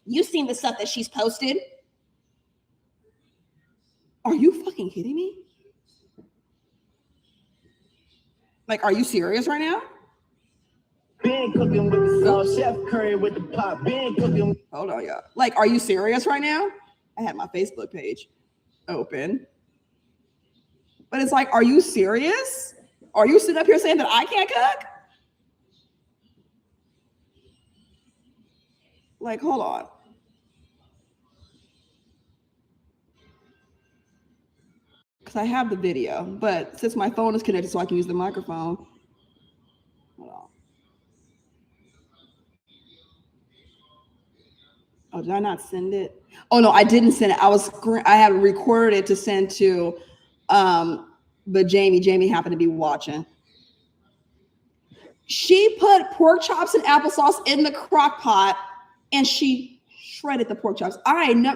You've seen the stuff that she's posted. Are you fucking kidding me? Like, are you serious right now? Been cooking with the sauce, Chef Curry with the pot. Been cooking. Hold on, y'all. Like, are you serious right now? I had my Facebook page open. But it's like, are you serious? Are you sitting up here saying that I can't cook? Like, hold on. Because I have the video, but since my phone is connected so I can use the microphone. Hold on. Oh, did I not send it? Oh no, I didn't send it. I had recorded it to send to but Jamie happened to be watching. She put pork chops and applesauce in the crock pot and she shredded the pork chops.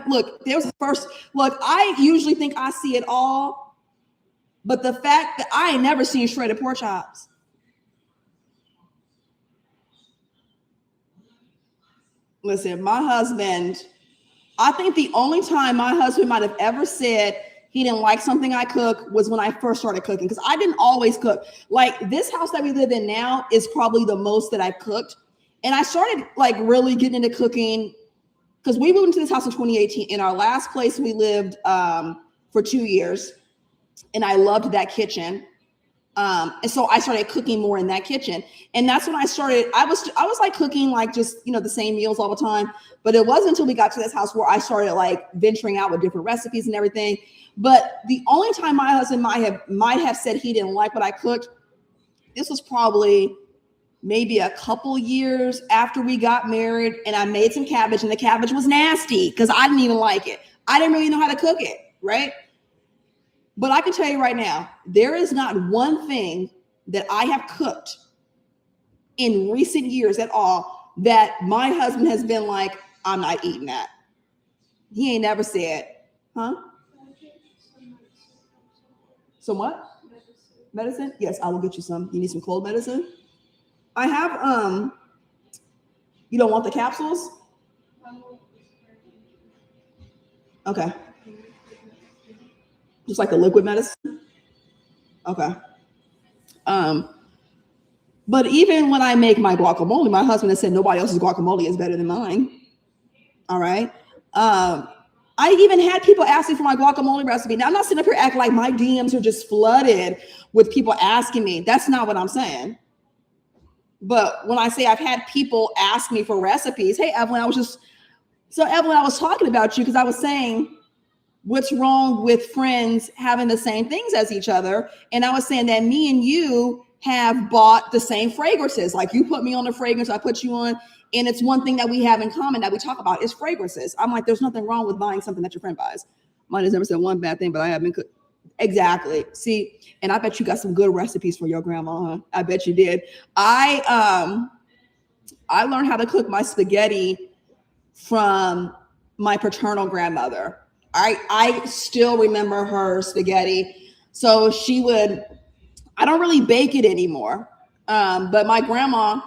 Look, there was the first look. I usually think I see it all, but the fact that I ain't never seen shredded pork chops. Listen, my husband, I think the only time my husband might have ever said he didn't like something I cook was when I first started cooking, because I didn't always cook. Like, this house that we live in now is probably the most that I've cooked. And I started like really getting into cooking because we moved into this house in 2018. In our last place, we lived for 2 years, and I loved that kitchen. And so I started cooking more in that kitchen. And that's when I started, I was like cooking like just, the same meals all the time. But it wasn't until we got to this house where I started like venturing out with different recipes and everything. But the only time my husband might have said he didn't like what I cooked, this was probably maybe a couple years after we got married, and I made some cabbage and the cabbage was nasty because I didn't even like it. I didn't really know how to cook it, right? But I can tell you right now, there is not one thing that I have cooked in recent years at all that my husband has been like, I'm not eating that. He ain't never said, huh? Some what? Medicine? Yes, I will get you some. You need some cold medicine? I have, you don't want the capsules? Okay. Just like the liquid medicine? Okay. But even when I make my guacamole, my husband has said nobody else's guacamole is better than mine. All right. I even had people asking for my guacamole recipe. Now, I'm not sitting up here acting like my DMs are just flooded with people asking me. That's not what I'm saying. But when I say I've had people ask me for recipes, hey, Evelyn, I was talking about you because I was saying, what's wrong with friends having the same things as each other? And I was saying that me and you have bought the same fragrances. Like you put me on a fragrance, I put you on. And it's one thing that we have in common that we talk about is fragrances. I'm like, there's nothing wrong with buying something that your friend buys. Mine has never said one bad thing, but I have been cooked. Exactly. See, and I bet you got some good recipes for your grandma, huh? I bet you did. I learned how to cook my spaghetti from my paternal grandmother. I still remember her spaghetti. So she would, I don't really bake it anymore. But my grandma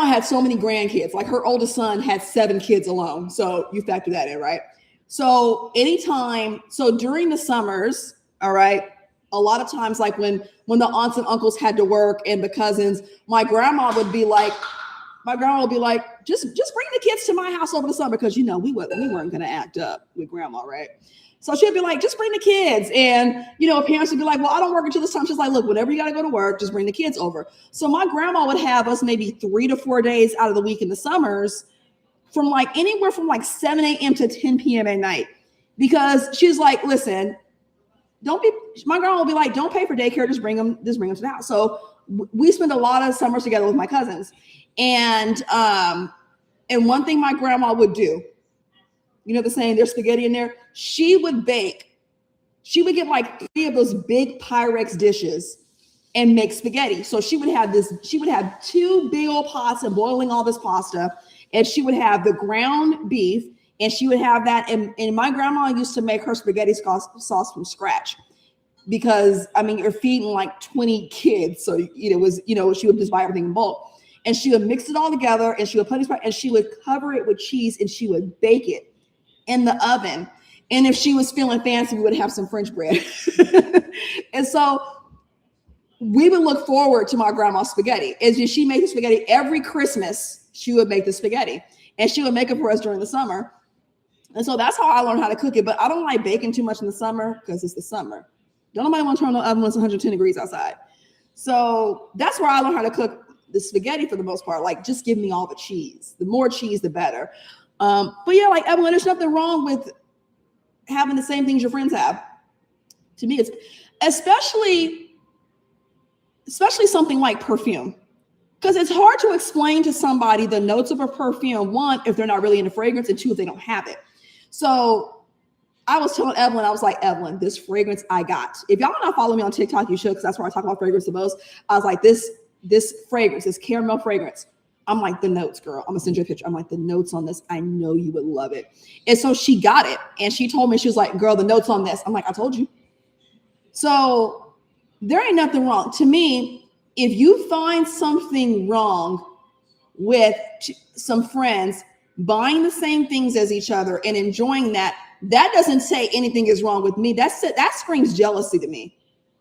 had so many grandkids. Like her oldest son had 7 kids alone. So you factor that in, right? So during the summers, all right, a lot of times, like when the aunts and uncles had to work and the cousins, my grandma would be like, just bring the kids to my house over the summer because, we weren't going to act up with grandma, right? So she'd be like, just bring the kids. And, parents would be like, well, I don't work until this time. She's like, look, whenever you got to go to work, just bring the kids over. So my grandma would have us maybe 3 to 4 days out of the week in the summers from like anywhere from like 7 a.m. to 10 p.m. at night. Because she's like, listen, my grandma will be like, don't pay for daycare. Just bring them to the house. So we spend a lot of summers together with my cousins. And one thing my grandma would do, the saying, there's spaghetti in there. She would bake. She would get like 3 of those big Pyrex dishes and make spaghetti. So she would have 2 big old pots and boiling all this pasta. And she would have the ground beef and she would have that. And my grandma used to make her spaghetti sauce from scratch because, you're feeding like 20 kids. So she would just buy everything in bulk. And she would mix it all together and she would put it and she would cover it with cheese and she would bake it in the oven. And if she was feeling fancy, we would have some French bread. And so we would look forward to my grandma's spaghetti. She made the spaghetti every Christmas. She would make the spaghetti and she would make it for us during the summer. And so that's how I learned how to cook it. But I don't like baking too much in the summer because it's the summer. Don't nobody want to turn on the oven when it's 110 degrees outside. So that's where I learned how to cook the spaghetti for the most part. Like, just give me all the cheese. The more cheese, the better. But yeah, like Evelyn, there's nothing wrong with having the same things your friends have. To me, it's especially something like perfume. Because it's hard to explain to somebody the notes of a perfume, 1, if they're not really into fragrance, and 2, if they don't have it. So I was telling Evelyn, I was like, Evelyn, this fragrance I got. If y'all not follow me on TikTok, you should, because that's where I talk about fragrance the most. I was like, this fragrance, this caramel fragrance. I'm like, the notes, girl. I'm gonna send you a picture. I'm like, the notes on this, I know you would love it. And so she got it. And she told me, she was like, girl, the notes on this. I'm like, I told you. So there ain't nothing wrong. To me, if you find something wrong with some friends buying the same things as each other and enjoying that doesn't say anything is wrong with me. That screams jealousy to me.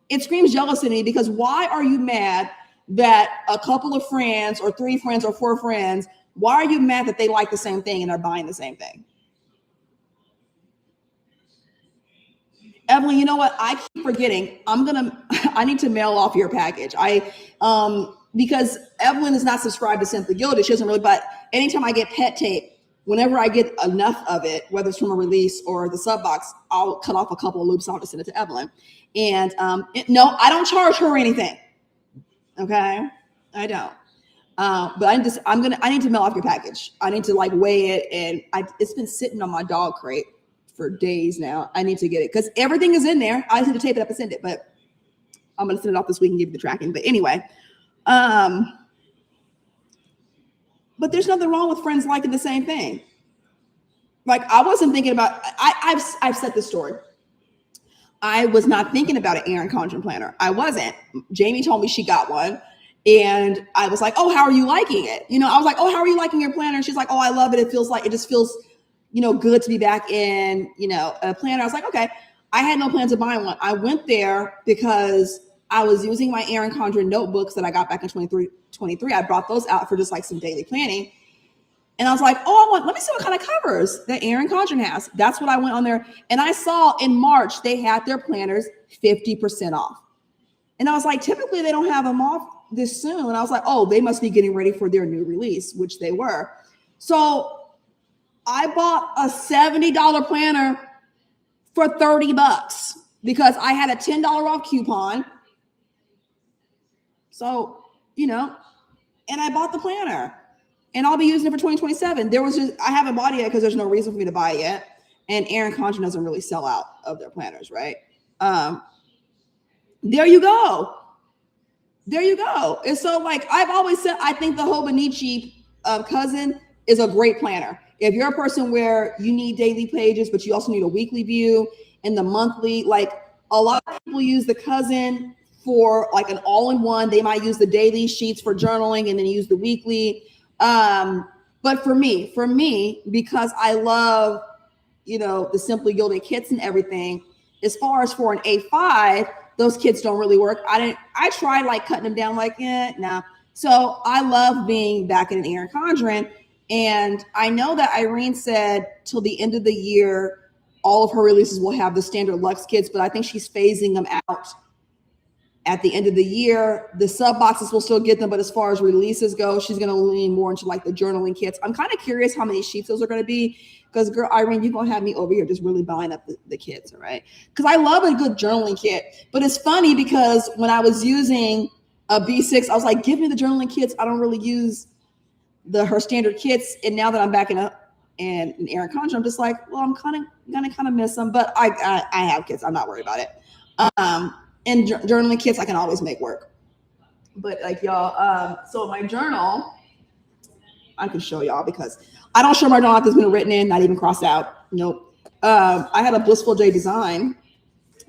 It screams jealousy to me because why are you mad that a couple of friends or 3 friends or 4 friends, why are you mad that they like the same thing and are buying the same thing? Evelyn, you know what? I keep forgetting. I need to mail off your package. Because Evelyn is not subscribed to Simply Gilded. She doesn't really, but anytime I get pet tape, whenever I get enough of it, whether it's from a release or the sub box, I'll cut off a couple of loops. I'll just send it to Evelyn. And no, I don't charge her anything. Okay, I don't. But I need to mail off your package. I need to like weigh it, and it's been sitting on my dog crate for days now. I need to get it because everything is in there. I just need to tape it up and send it, but I'm gonna send it off this week and give you the tracking. But anyway, but there's nothing wrong with friends liking the same thing. Like I wasn't thinking about. I've said this story. I was not thinking about an Erin Condren planner. I wasn't. Jamie told me she got one. And I was like, oh, how are you liking it? I was like, oh, how are you liking your planner? And she's like, oh, I love it. It just feels, good to be back in, a planner. I was like, okay. I had no plans of buying one. I went there because I was using my Erin Condren notebooks that I got back in 23. I brought those out for just like some daily planning. And I was like, oh, let me see what kind of covers that Erin Condren has. That's what I went on there. And I saw in March, they had their planners 50% off. And I was like, typically they don't have them off this soon. And I was like, oh, they must be getting ready for their new release, which they were. So I bought a $70 planner for $30 because I had a $10 off coupon. So, and I bought the planner. And I'll be using it for 2027. I haven't bought it yet because there's no reason for me to buy it yet. And Erin Condren doesn't really sell out of their planners, right? There you go. And so, like I've always said, I think the Hobonichi cousin is a great planner. If you're a person where you need daily pages, but you also need a weekly view and the monthly, like a lot of people use the cousin for like an all-in-one. They might use the daily sheets for journaling and then use the weekly. But for me, because I love, the Simply Gilded kits and everything, as far as for an A5, those kits don't really work. I tried like cutting them down, like, nah. So I love being back in an Erin Condren. And I know that Irene said till the end of the year, all of her releases will have the standard Luxe kits, but I think she's phasing them out at the end of the year. The sub boxes will still get them, but as far as releases go, she's going to lean more into like the journaling kits. I'm kind of curious how many sheets those are going to be, because girl, Irene, you're going to have me over here just really buying up the kits, all right? Because I love a good journaling kit. But it's funny because when I was using a B6, I was like, give me the journaling kits. I don't really use her standard kits. And now that I'm back in Erin Condren, I'm just like, well, I'm going to miss them. But I have kits. I'm not worried about it. And journaling kits I can always make work. But like y'all, so my journal, I can show y'all because I don't show my journal after it's been written in, not even crossed out. Nope. I had a Blissful J design,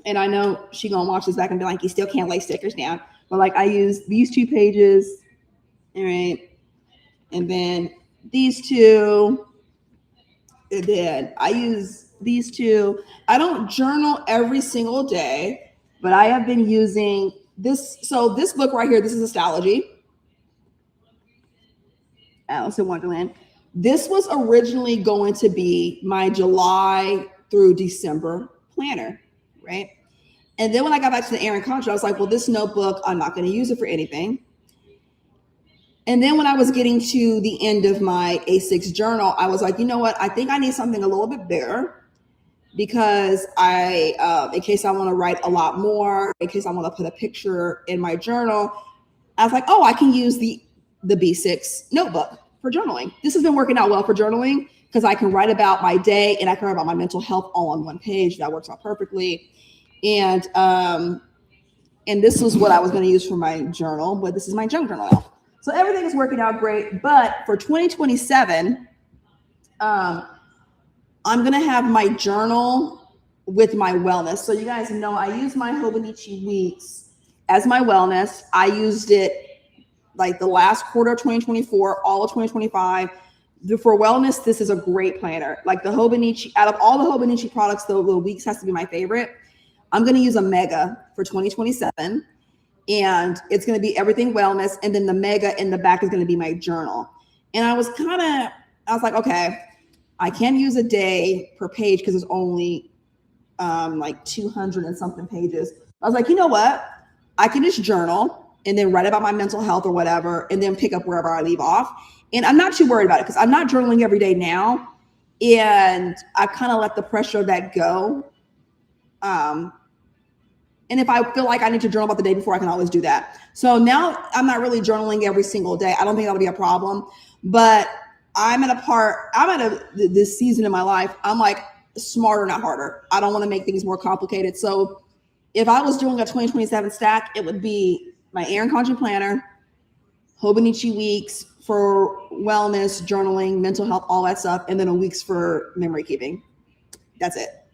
and I know she gonna watch this back and be like, you still can't lay stickers down. But like I use these 2 pages, all right, and then these 2, and then I use these 2. I don't journal every single day. But I have been using this. So this book right here, this is Astrology, Alice in Wonderland. This was originally going to be my July through December planner, right? And then when I got back to the Erin Condren, I was like, well, this notebook, I'm not going to use it for anything. And then when I was getting to the end of my A6 journal, I was like, you know what? I think I need something a little bit bigger. Because in case I want to write a lot more, in case I want to put a picture in my journal, I was like, oh, I can use the B6 notebook for journaling. This has been working out well for journaling because I can write about my day and I can write about my mental health all on one page. That works out perfectly. And this was what I was going to use for my journal, but this is my junk journal now. So everything is working out great. But for 2027, I'm going to have my journal with my wellness. So you guys know I use my Hobonichi Weeks as my wellness. I used it like the last quarter of 2024, all of 2025. For wellness, this is a great planner. Like the Hobonichi, out of all the Hobonichi products, the Weeks has to be my favorite. I'm going to use a Mega for 2027. And it's going to be everything wellness. And then the Mega in the back is going to be my journal. And I was like, okay, I can use a day per page because it's only like 200 and something pages. I was like, you know what? I can just journal and then write about my mental health or whatever, and then pick up wherever I leave off. And I'm not too worried about it because I'm not journaling every day now. And I kind of let the pressure of that go. And if I feel like I need to journal about the day before, I can always do that. So now I'm not really journaling every single day. I don't think that'll be a problem, but I'm at this season in my life, I'm like smarter, not harder. I don't want to make things more complicated. So if I was doing a 2027 stack, it would be my Erin Condren planner, Hobonichi Weeks for wellness, journaling, mental health, all that stuff, and then a Weeks for memory keeping. That's it.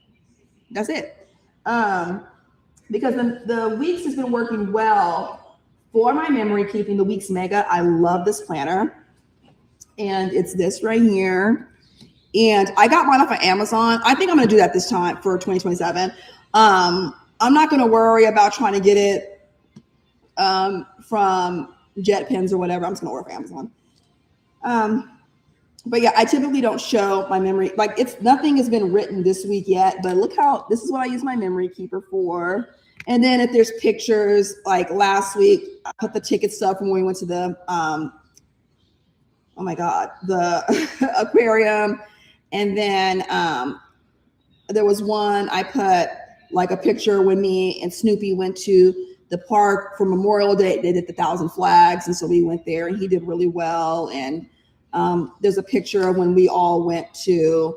Because the Weeks has been working well for my memory keeping, the Weeks Mega. I love this planner. And it's this right here. And I got mine off of Amazon. I think I'm going to do that this time for 2027. I'm not going to worry about trying to get it from Jet Pens or whatever. I'm just gonna order from Amazon. But yeah, I typically don't show my memory. Like nothing has been written this week yet, but look how this is what I use my memory keeper for. And then if there's pictures, like last week, I put the ticket stuff from when we went to the oh my God, the aquarium. And then there was one I put like a picture when me and Snoopy went to the park for Memorial Day. They did the 1,000 flags. And so we went there and he did really well. And there's a picture of when we all went to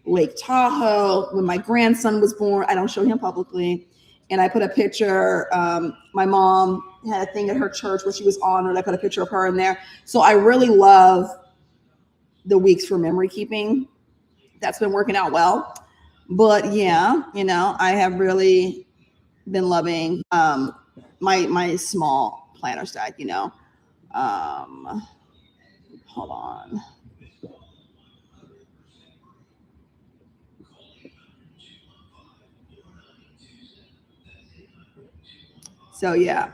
Lake Tahoe when my grandson was born. I don't show him publicly. And I put a picture, my mom had a thing at her church where she was honored. I put a picture of her in there. So I really love the weeks for memory keeping. That's been working out well. But yeah, you know, I have really been loving my small planner stack, you know. Hold on. So yeah,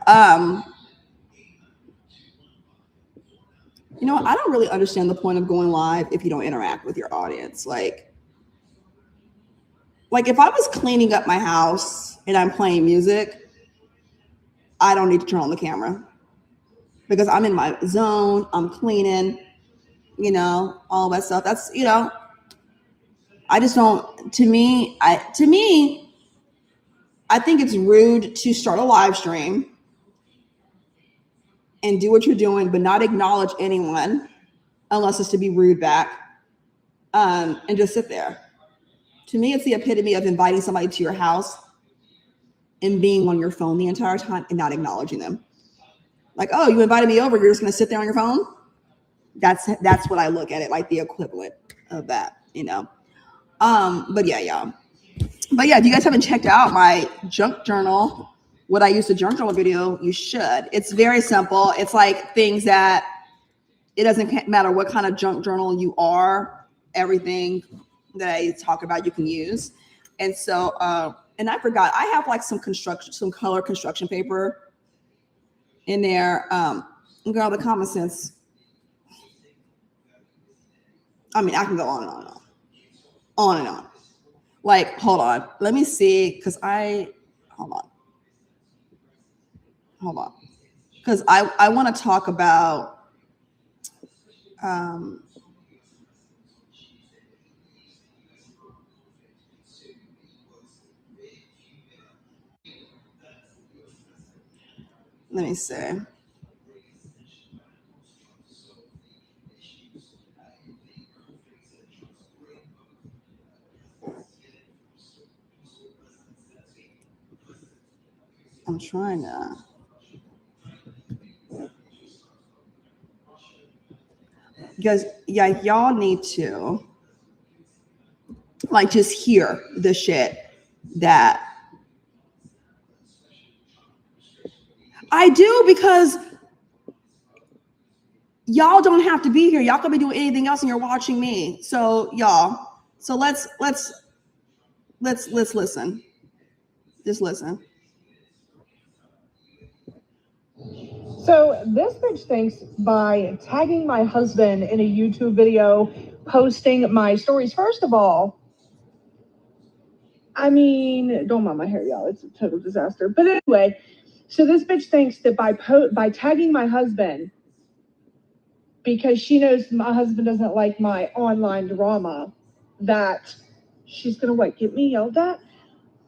you know, I don't really understand the point of going live if you don't interact with your audience. Like if I was cleaning up my house and I'm playing music, I don't need to turn on the camera because I'm in my zone. I'm cleaning, you know, all that stuff. That's, you know, I just don't. To me, I think it's rude to start a live stream and do what you're doing, but not acknowledge anyone unless it's to be rude back, and just sit there. To me, it's the epitome of inviting somebody to your house and being on your phone the entire time and not acknowledging them. Like, oh, you invited me over, you're just gonna sit there on your phone? That's what I look at it, like the equivalent of that, you know. But yeah, y'all. But yeah, if you guys haven't checked out my junk journal, what I use the junk journal video, you should. It's very simple. It's like things that it doesn't matter what kind of junk journal you are, everything that I talk about you can use. And so and I forgot, I have like some color construction paper in there. Girl, the common sense. I mean, I can go on and on and on. On and on. Like, hold on. Let me see, because hold on. Because I want to talk about let me see. I'm trying to. Because yeah, y'all need to like just hear the shit that I do, because y'all don't have to be here. Y'all could be doing anything else and you're watching me. So y'all, so let's listen. Just listen. So this bitch thinks by tagging my husband in a YouTube video, posting my stories. First of all, I mean, don't mind my hair, y'all. It's a total disaster. But anyway, so this bitch thinks that by tagging my husband, because she knows my husband doesn't like my online drama, that she's gonna get me yelled at?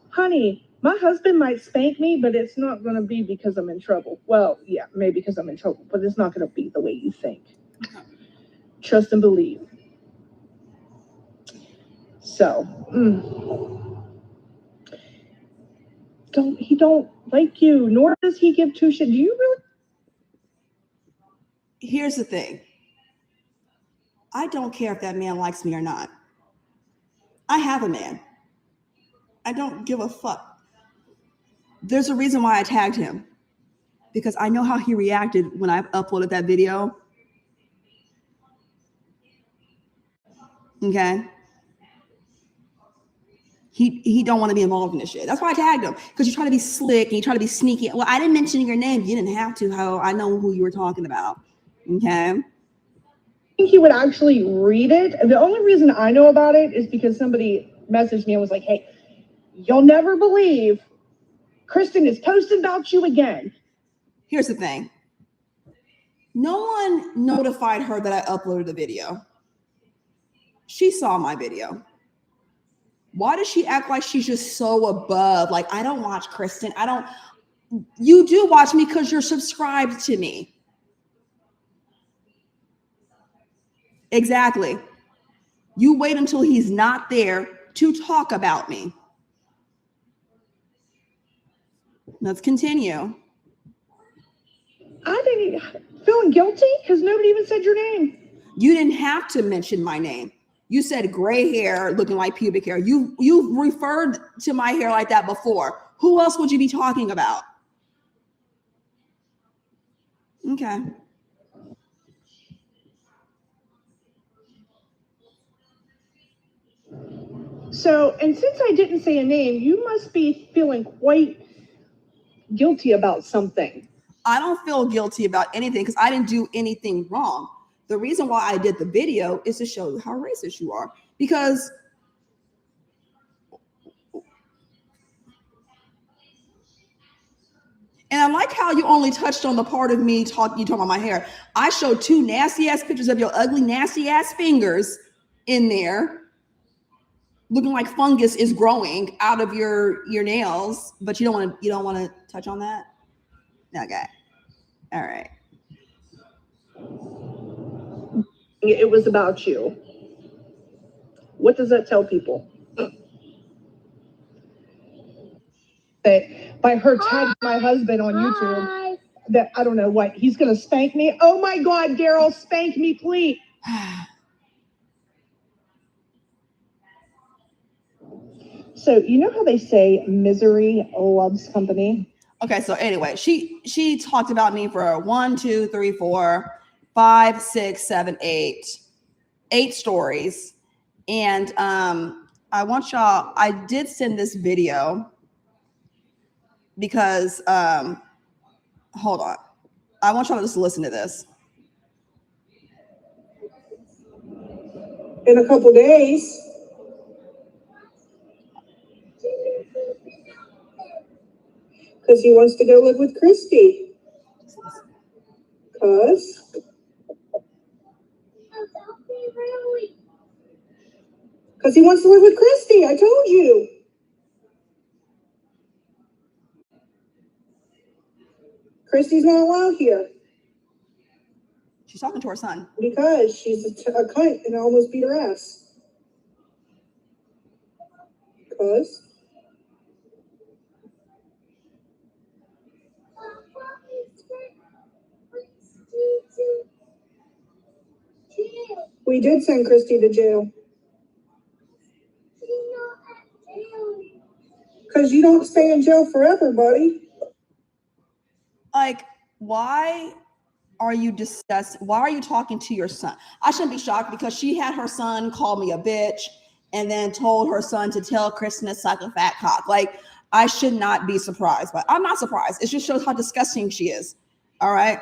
Honey, my husband might spank me, but it's not going to be because I'm in trouble. Well, yeah, maybe because I'm in trouble, but it's not going to be the way you think. Trust and believe. So, he don't like you, nor does he give two shit. Do you really? Here's the thing. I don't care if that man likes me or not. I have a man. I don't give a fuck. There's a reason why I tagged him, because I know how he reacted when I uploaded that video. Okay. he don't want to be involved in this shit. That's why I tagged him, because you try to be slick and you try to be sneaky. Well, I didn't mention your name. You didn't have to. Ho. I know who you were talking about. Okay. I think he would actually read it. The only reason I know about it is because somebody messaged me and was like, hey, you'll never believe Kristen is posting about you again. Here's the thing. No one notified her that I uploaded the video. She saw my video. Why does she act like she's just so above? Like, I don't watch Kristen. You do watch me because you're subscribed to me. Exactly. You wait until he's not there to talk about me. Let's continue. I didn't feeling guilty because nobody even said your name. You didn't have to mention my name. You said gray hair looking like pubic hair. You referred to my hair like that before. Who else would you be talking about? Okay. So, and since I didn't say a name, you must be feeling quite guilty about something. I don't feel guilty about anything because I didn't do anything wrong. The reason why I did the video is to show you how racist you are. Because and I like how you only touched on the part of me talking about my hair. I showed 2 nasty ass pictures of your ugly, nasty ass fingers in there, looking like fungus is growing out of your nails. But you don't want to touch on that. Okay. All right. It was about you. What does that tell people? That by her tagging my husband on YouTube, that I don't know what, he's going to spank me. Oh my God, Daryl, spank me, please. So, you know how they say misery loves company? Okay, so anyway, she talked about me for 1, 2, 3, 4, 5, 6, 7, 8 stories. And I want y'all, I did send this video because hold on. I want y'all to just listen to this. In a couple days. Because he wants to go live with Christy. Because he wants to live with Christy. I told you. Christy's not allowed here. She's talking to her son. Because she's a cunt and I almost beat her ass. Because. We did send Christy to jail. Because you don't stay in jail forever, buddy. Like, why are you discussing? Why are you talking to your son? I shouldn't be shocked because she had her son call me a bitch and then told her son to tell Kristen to suck a fat cock. Like, I should not be surprised, but I'm not surprised. It just shows how disgusting she is. All right.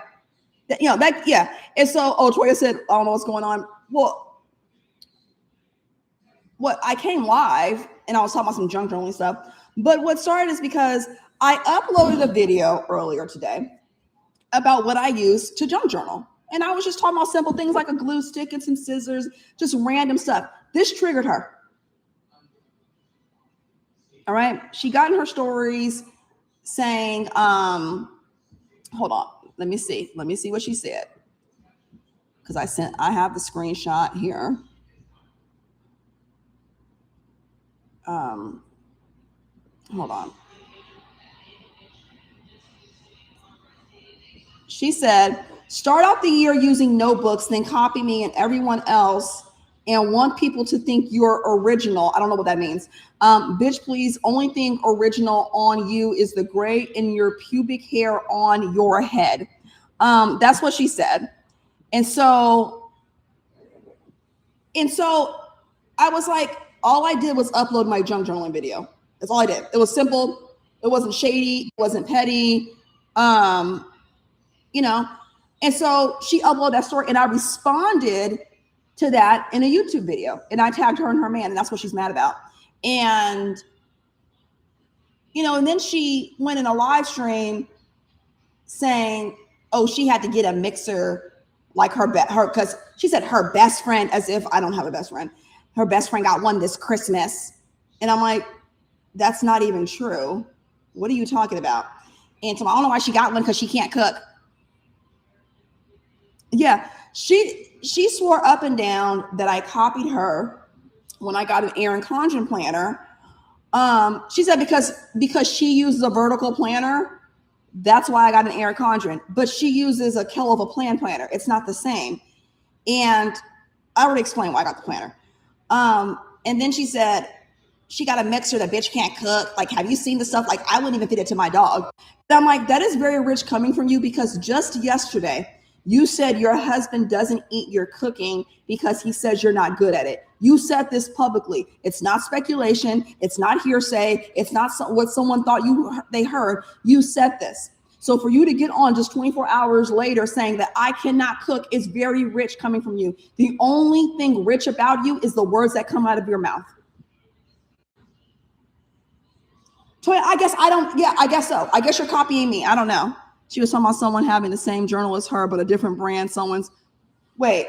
Yeah. And so, Toya said, I don't know what's going on. Well, I came live and I was talking about some junk journaling stuff. But what started is because I uploaded a video earlier today about what I use to junk journal. And I was just talking about simple things like a glue stick and some scissors, just random stuff. This triggered her. All right. She got in her stories saying, hold on. Let me see what she said. Because I have the screenshot here. Hold on. She said, start out the year using notebooks, then copy me and everyone else and want people to think you're original. I don't know what that means. Bitch, please, only thing original on you is the gray in your pubic hair on your head. That's what she said. And so I was like, all I did was upload my junk journaling video. That's all I did. It was simple. It wasn't shady. It wasn't petty. You know, and so she uploaded that story and I responded to that in a YouTube video and I tagged her and her man and that's what she's mad about. And, you know, and then she went in a live stream saying, oh, she had to get a mixer like her because she said her best friend, as if I don't have a best friend. Her best friend got one this Christmas. And I'm like, that's not even true. What are you talking about? And so I don't know why she got one because she can't cook. Yeah, she swore up and down that I copied her when I got an Erin Condren planner. She said because she uses a vertical planner, that's why I got an Erin Condren. But she uses a Kelova planner. It's not the same. And I already explained why I got the planner. And then she said she got a mixer that bitch can't cook. Like, have you seen the stuff? Like, I wouldn't even fit it to my dog. And I'm like, that is very rich coming from you because just yesterday, you said your husband doesn't eat your cooking because he says you're not good at it. You said this publicly. It's not speculation. It's not hearsay. It's not what someone thought they heard. You said this. So for you to get on just 24 hours later saying that I cannot cook is very rich coming from you. The only thing rich about you is the words that come out of your mouth. Toya, I guess so. I guess you're copying me. I don't know. She was talking about someone having the same journal as her, but a different brand. Wait,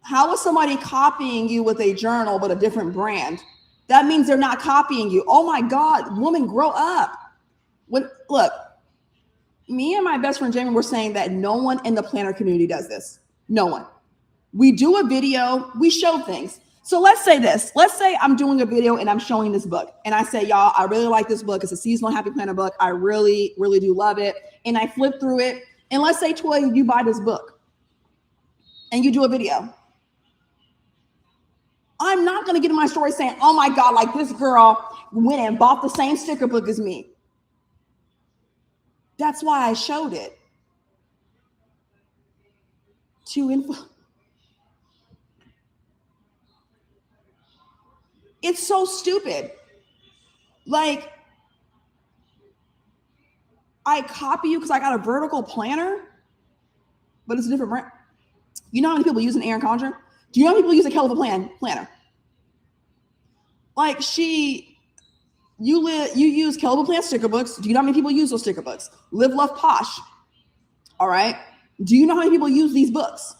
how is somebody copying you with a journal, but a different brand? That means they're not copying you. Oh my God, woman, grow up. Look, me and my best friend Jamie were saying that no one in the planner community does this. No one. We do a video, we show things. So let's say this. Let's say I'm doing a video and I'm showing this book. And I say, y'all, I really like this book. It's a seasonal happy planner book. I really, really do love it. And I flip through it. And let's say, Toy, you buy this book and you do a video. I'm not going to get in my story saying, oh my God, like this girl went and bought the same sticker book as me. That's why I showed it. It's so stupid. Like, I copy you because I got a vertical planner, but it's a different brand. You know how many people use an Erin Condren? Do you know how many people use a Kelova planner? Like you use Kelova Plan sticker books. Do you know how many people use those sticker books? Live, Love, Posh. All right. Do you know how many people use these books?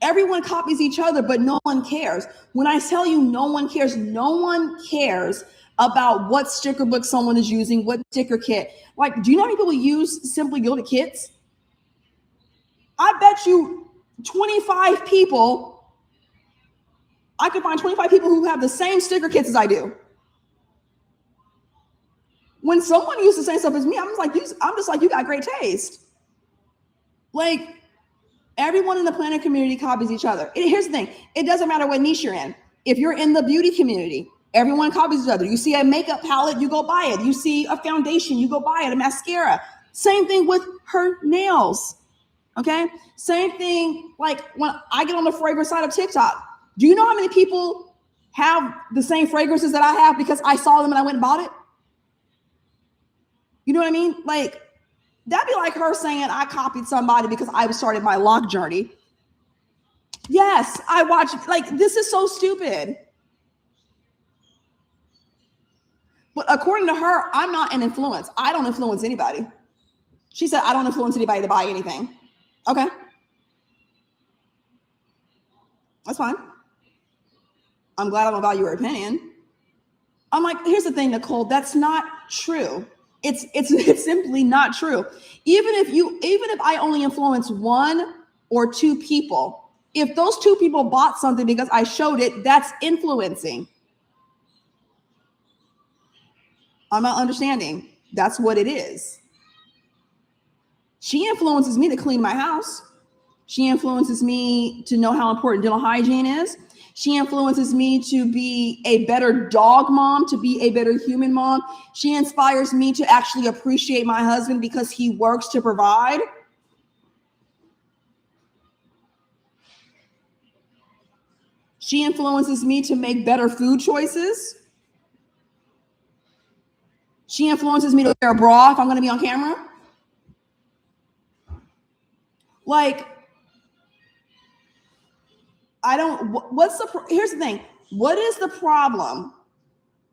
Everyone copies each other, but no one cares. When I tell you no one cares about what sticker book someone is using, what sticker kit. Like, do you know how many people use Simply Gilded kits? I bet you 25 people, I could find 25 people who have the same sticker kits as I do. When someone uses the same stuff as me, I'm just like, you got great taste. Like, everyone in the planner community copies each other. Here's the thing. It doesn't matter what niche you're in. If you're in the beauty community, everyone copies each other. You see a makeup palette, you go buy it. You see a foundation, you go buy it, a mascara. Same thing with her nails. Okay? Same thing like when I get on the fragrance side of TikTok. Do you know how many people have the same fragrances that I have because I saw them and I went and bought it? You know what I mean? Like, that'd be like her saying I copied somebody because I started my lock journey. Yes, I watched, like, this is so stupid. But according to her, I'm not an influence. I don't influence anybody. She said, I don't influence anybody to buy anything. Okay. That's fine. I'm glad I don't value your opinion. I'm like, here's the thing, Nicole, that's not true. It's simply not true. Even if I only influence one or two people, if those two people bought something because I showed it, that's influencing. I'm not understanding. That's what it is. She influences me to clean my house. She influences me to know how important dental hygiene is. She influences me to be a better dog mom, to be a better human mom. She inspires me to actually appreciate my husband because he works to provide. She influences me to make better food choices. She influences me to wear a bra if I'm going to be on camera. Like, I don't, here's the thing. What is the problem?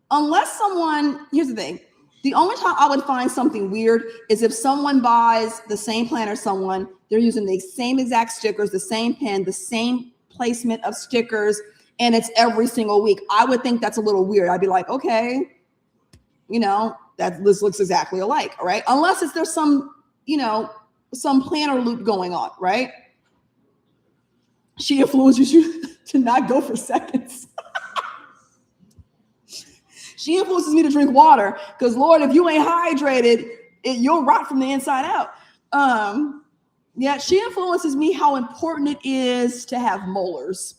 Unless someone, here's the thing. The only time I would find something weird is if someone buys the same plan as someone, they're using the same exact stickers, the same pen, the same placement of stickers, and it's every single week. I would think that's a little weird. I'd be like, okay, this looks exactly alike, all right? Unless there's some, some planner loop going on, right? She influences you to not go for seconds. She influences me to drink water because, Lord, if you ain't hydrated, you'll rot from the inside out. Yeah, she influences me how important it is to have molars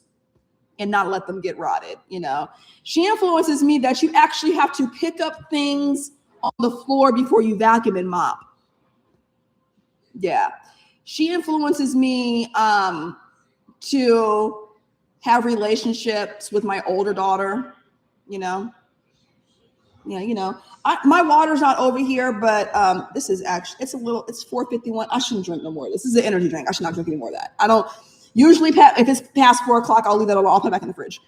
and not let them get rotted, She influences me that you actually have to pick up things on the floor before you vacuum and mop. Yeah. She influences me to have relationships with my older daughter, Yeah, my water's not over here, but this is actually, it's 4:51. I shouldn't drink no more. This is an energy drink. I should not drink any more of that. I don't usually, if it's past 4 o'clock, I'll leave that alone. I'll put it back in the fridge.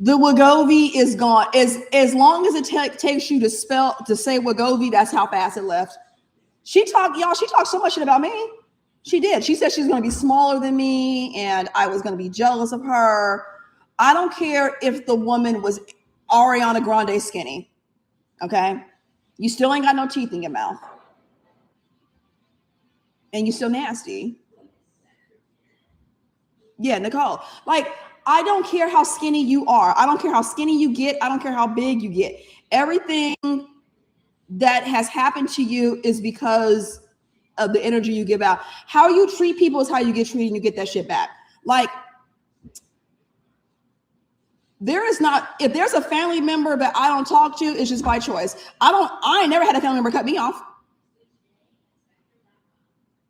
The Wegovy is gone. As long as it takes you to say Wegovy, that's how fast it left. She talked so much shit about me. She did. She said she's going to be smaller than me and I was going to be jealous of her. I don't care if the woman was Ariana Grande skinny. Okay. You still ain't got no teeth in your mouth. And you still nasty. Yeah, Nicole. Like, I don't care how skinny you are. I don't care how skinny you get. I don't care how big you get. Everything that has happened to you is because of the energy you give out. How you treat people is how you get treated and you get that shit back. Like, if there's a family member that I don't talk to, it's just by choice. I ain't never had a family member cut me off.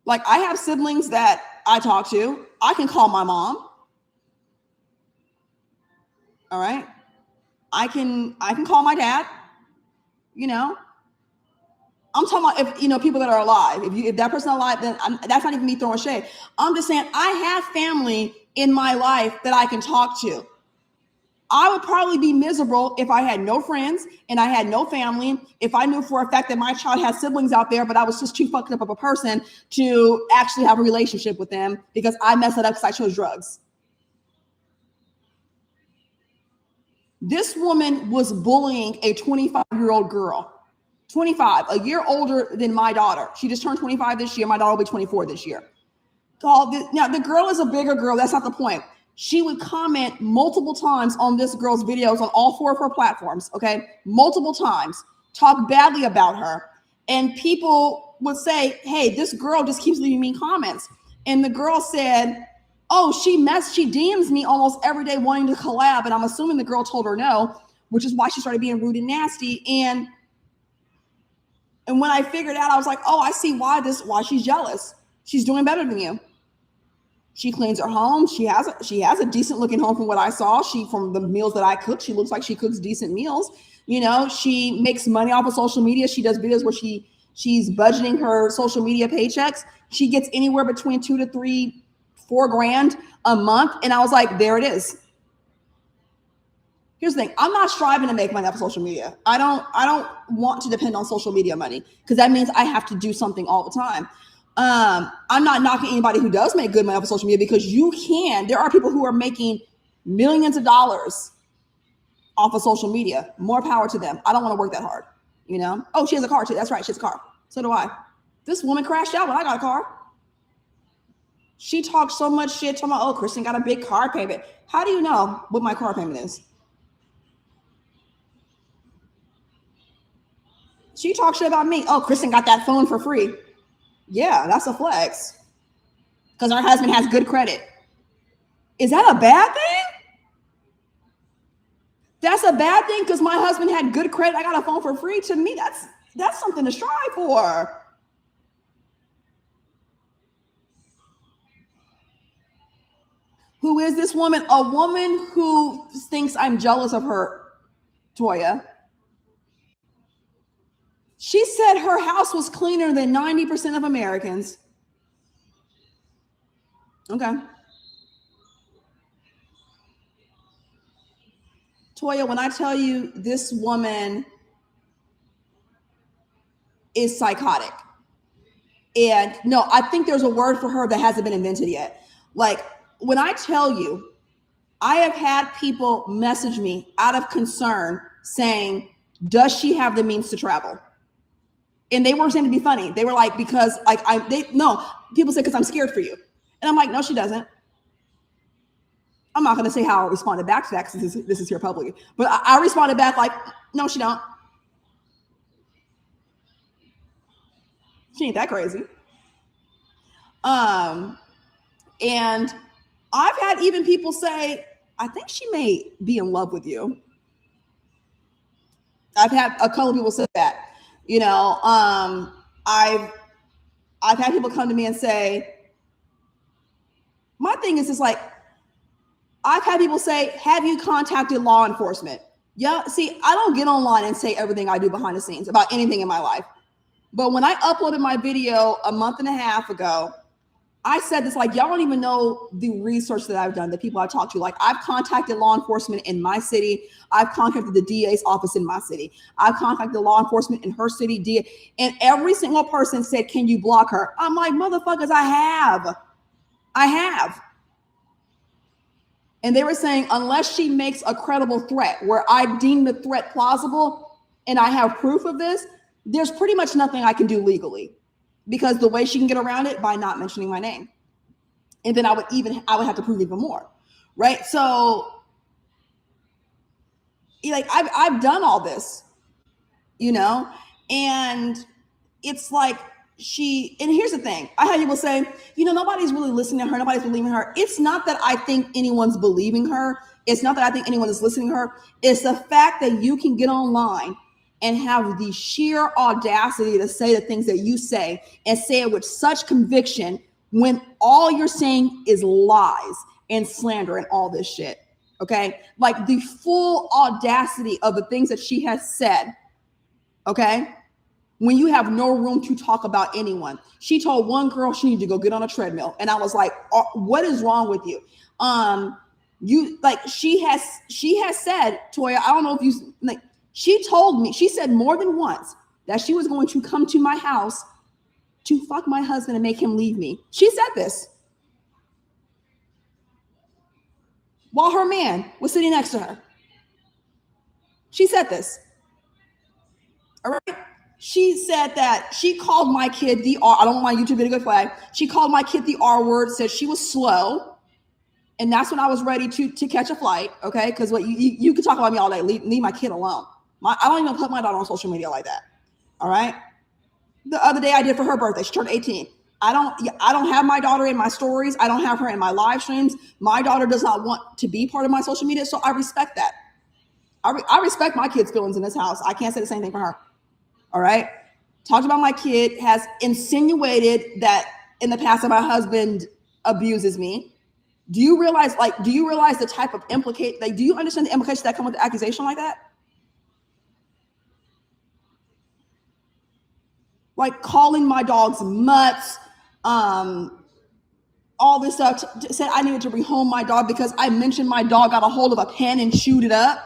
Like, I have siblings that I talk to. I can call my mom. All right. I can call my dad, I'm talking about if, people that are alive, if that person alive, then that's not even me throwing shade. I'm just saying I have family in my life that I can talk to. I would probably be miserable if I had no friends and I had no family. If I knew for a fact that my child has siblings out there, but I was just too fucked up of a person to actually have a relationship with them because I messed it up because I chose drugs. This woman was bullying a 25-year-old girl, 25, a year older than my daughter. She just turned 25 this year. My daughter will be 24 this year. Now, the girl is a bigger girl. That's not the point. She would comment multiple times on this girl's videos on all 4 of her platforms, okay? Multiple times, talk badly about her. And people would say, hey, this girl just keeps leaving me comments. And the girl said, oh, she DMs me almost every day wanting to collab. And I'm assuming the girl told her no, which is why she started being rude and nasty. And when I figured out, I was like, oh, I see why she's jealous. She's doing better than you. She cleans her home. She has a decent looking home from what I saw. From the meals that I cook, she looks like she cooks decent meals. She makes money off of social media. She does videos where she's budgeting her social media paychecks. She gets anywhere between $2 to $3, $4 grand a month. And I was like, there it is. Here's the thing. I'm not striving to make money off of social media. I don't want to depend on social media money because that means I have to do something all the time. I'm not knocking anybody who does make good money off of social media because you can. There are people who are making millions of dollars off of social media. More power to them. I don't want to work that hard. Oh, she has a car too. That's right. She has a car. So do I. This woman crashed out when I got a car. She talked so much shit talking about, oh, Kristen got a big car payment. How do you know what my car payment is? She talked shit about me. Oh, Kristen got that phone for free. Yeah, that's a flex. Because her husband has good credit. Is that a bad thing? That's a bad thing because my husband had good credit. I got a phone for free. To me, that's something to strive for. Who is this woman? A woman who thinks I'm jealous of her, Toya. She said her house was cleaner than 90% of Americans. Okay. Toya, when I tell you this woman is psychotic. And no, I think there's a word for her that hasn't been invented yet. Like, when I tell you, I have had people message me out of concern saying, does she have the means to travel? And they weren't saying to be funny. They were like, because like people say, because I'm scared for you. And I'm like, no, she doesn't. I'm not going to say how I responded back to that because this is here publicly. But I responded back like, no, she don't. She ain't that crazy. And I've had even people say, I think she may be in love with you. I've had a couple of people say that. You know, I've had people come to me and say, my thing is just like, I've had people say, have you contacted law enforcement? Yeah, see, I don't get online and say everything I do behind the scenes about anything in my life. But when I uploaded my video a month and a half ago, I said this, like, y'all don't even know the research that I've done, the people I talked to. Like, I've contacted law enforcement in my city. I've contacted the DA's office in my city. I've contacted law enforcement in her city, DA, and every single person said, can you block her? I'm like, motherfuckers, I have. And they were saying, unless she makes a credible threat where I deem the threat plausible and I have proof of this, there's pretty much nothing I can do legally, because the way she can get around it by not mentioning my name. And then I would have to prove even more. Right. So like I've done all this, you know, and it's like and here's the thing. I had people say, you know, nobody's really listening to her. Nobody's believing her. It's not that I think anyone's believing her. It's not that I think anyone is listening to her. It's the fact that you can get online and have the sheer audacity to say the things that you say and say it with such conviction when all you're saying is lies and slander and all this shit. Okay. Like the full audacity of the things that she has said. Okay. When you have no room to talk about anyone. She told one girl she needed to go get on a treadmill. And I was like, what is wrong with you? She has said, Toya, I don't know if you, like, she told me, she said more than once that she was going to come to my house to fuck my husband and make him leave me. She said this while her man was sitting next to her. She said this. All right. She said that she called my kid the R. I don't want my YouTube video to flag. She called my kid the R word, said she was slow. And that's when I was ready to catch a flight. Okay. Because what you can talk about me all day. Leave my kid alone. I don't even put my daughter on social media like that. All right. The other day I did for her birthday. She turned 18. I don't have my daughter in my stories. I don't have her in my live streams. My daughter does not want to be part of my social media. So I respect that. I respect my kid's feelings in this house. I can't say the same thing for her. All right. Talked about my kid, has insinuated that in the past that my husband abuses me. Do you realize the type of do you understand the implications that come with the accusation like that? Like calling my dogs mutts, all this stuff, said I needed to rehome my dog because I mentioned my dog got a hold of a pen and chewed it up.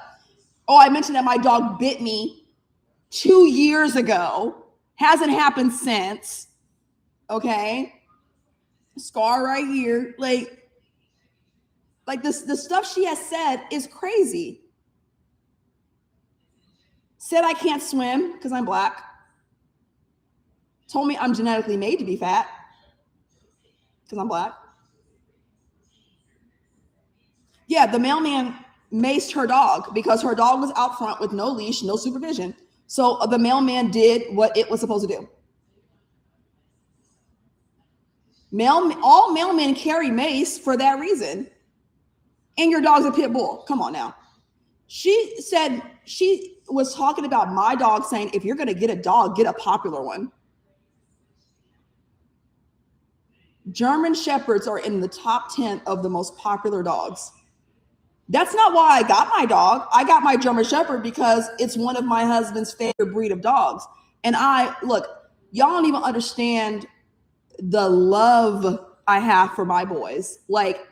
Oh, I mentioned that my dog bit me 2 years ago. Hasn't happened since. Okay. Scar right here. Like this, the stuff she has said is crazy. Said I can't swim because I'm Black. Told me I'm genetically made to be fat because I'm Black. Yeah, the mailman maced her dog because her dog was out front with no leash, no supervision. So the mailman did what it was supposed to do. All mailmen carry mace for that reason. And your dog's a pit bull. Come on now. She said she was talking about my dog, saying, if you're going to get a dog, get a popular one. German Shepherds are in the top 10 of the most popular dogs. That's not why I got my dog. I got my German Shepherd because it's one of my husband's favorite breed of dogs. And look, y'all don't even understand the love I have for my boys. Like,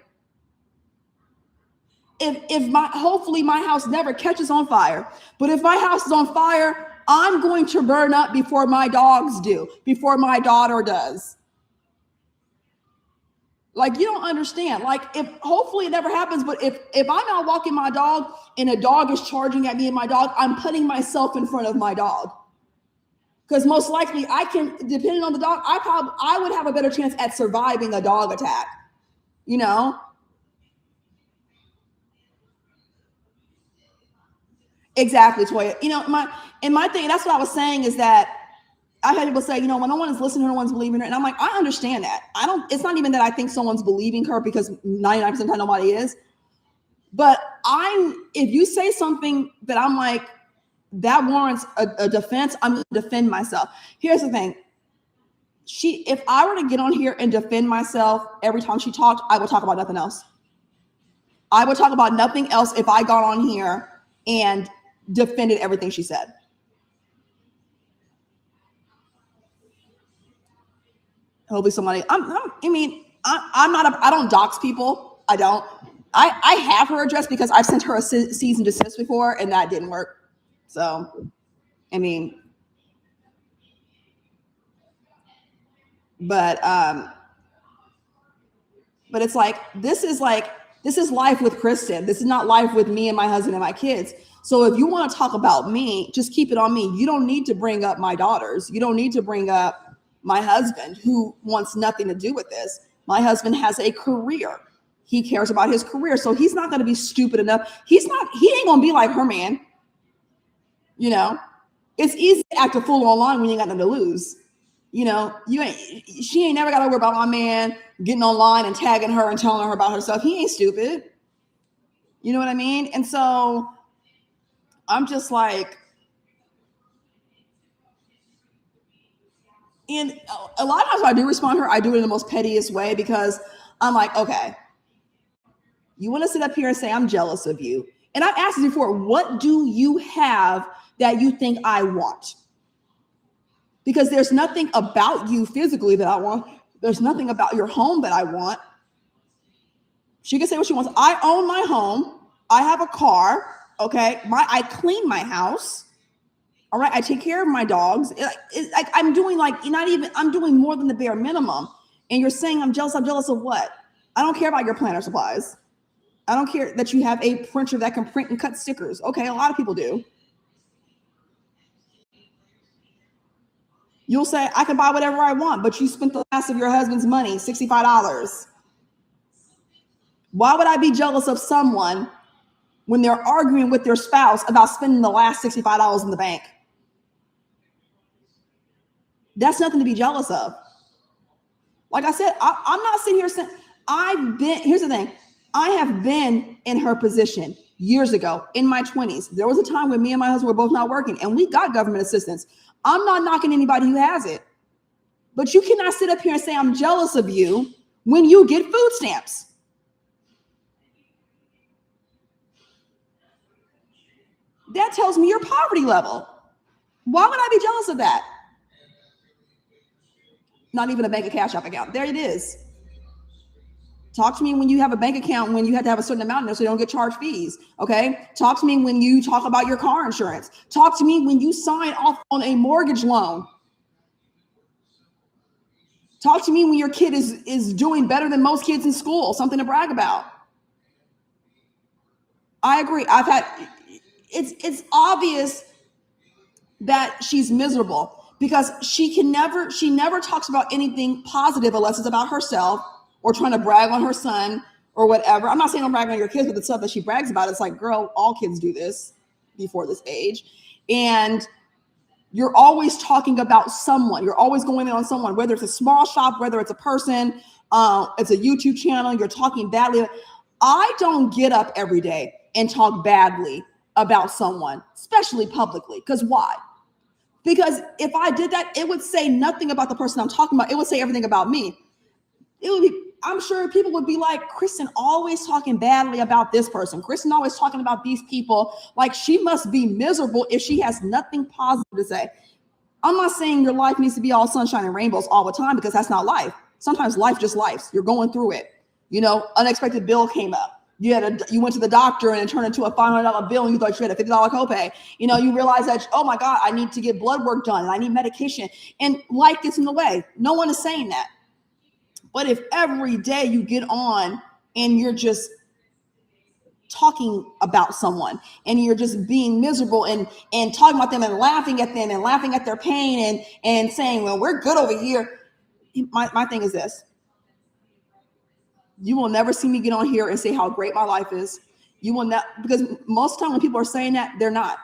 hopefully my house never catches on fire, but if my house is on fire, I'm going to burn up before my dogs do, before my daughter does. Like, you don't understand. Like, hopefully it never happens, but if I'm out walking my dog and a dog is charging at me and my dog, I'm putting myself in front of my dog. Because most likely depending on the dog, I would have a better chance at surviving a dog attack, you know? Exactly, Toya. You know, my thing, that's what I was saying is that I've had people say, you know, when no one is listening, no one's believing her. And I'm like, I understand that. It's not even that I think someone's believing her, because 99% of the time nobody is. But if you say something that I'm like, that warrants a defense, I'm going to defend myself. Here's the thing. If I were to get on here and defend myself every time she talked, I would talk about nothing else. I would talk about nothing else if I got on here and defended everything she said. Hopefully somebody, I don't dox people. I don't. I have her address because I've sent her a cease and desist before, and that didn't work. So, I mean, but it's like, this is life with Kristen. This is not life with me and my husband and my kids. So if you want to talk about me, just keep it on me. You don't need to bring up my daughters. You don't need to bring up my husband, who wants nothing to do with this. My husband has a career. He cares about his career. So he's not going to be stupid enough. He ain't going to be like her man. You know, it's easy to act a fool online when you ain't got nothing to lose. You know, she ain't never got to worry about my man getting online and tagging her and telling her about herself. He ain't stupid. You know what I mean? And so I'm just like, and a lot of times when I do respond to her, I do it in the most pettiest way, because I'm like, okay, you want to sit up here and say I'm jealous of you. And I've asked you before, what do you have that you think I want? Because there's nothing about you physically that I want. There's nothing about your home that I want. She can say what she wants. I own my home. I have a car. Okay. I clean my house. All right. I take care of my dogs. I'm doing I'm doing more than the bare minimum. And you're saying I'm jealous. I'm jealous of what? I don't care about your planner supplies. I don't care that you have a printer that can print and cut stickers. Okay. A lot of people do. You'll say, I can buy whatever I want, but you spent the last of your husband's money, $65. Why would I be jealous of someone when they're arguing with their spouse about spending the last $65 in the bank? That's nothing to be jealous of. Like I said, I'm not sitting here saying, here's the thing. I have been in her position years ago in my 20s. There was a time when me and my husband were both not working and we got government assistance. I'm not knocking anybody who has it, but you cannot sit up here and say I'm jealous of you when you get food stamps. That tells me your poverty level. Why would I be jealous of that? Not even a bank of cash app account. There it is. Talk to me when you have a bank account, when you have to have a certain amount in there so you don't get charged fees. Okay. Talk to me when you talk about your car insurance. Talk to me when you sign off on a mortgage loan. Talk to me when your kid is doing better than most kids in school, something to brag about. I agree. It's obvious that she's miserable because she never talks about anything positive unless it's about herself or trying to brag on her son or whatever. I'm not saying don't brag on your kids, but the stuff that she brags about, it's like, girl, all kids do this before this age. And you're always talking about someone. You're always going in on someone, whether it's a small shop, whether it's a person, it's a YouTube channel, you're talking badly. I don't get up every day and talk badly about someone, especially publicly. Because why? Because if I did that, it would say nothing about the person I'm talking about. It would say everything about me. it would be, I'm sure people would be like, Kristen always talking badly about this person. Kristen always talking about these people. Like, she must be miserable if she has nothing positive to say. I'm not saying your life needs to be all sunshine and rainbows all the time, because that's not life. Sometimes life just life. You're going through it. You know, unexpected bill came up. You went to the doctor and it turned into a $500 bill and you thought you had a $50 copay. You know, you realize that, oh my God, I need to get blood work done and I need medication, and life gets in the way. No one is saying that. But if every day you get on and you're just talking about someone and you're just being miserable and talking about them and laughing at them and laughing at their pain and saying, well, we're good over here. My thing is this. You will never see me get on here and say how great my life is. You will not, because most of the time when people are saying that, they're not.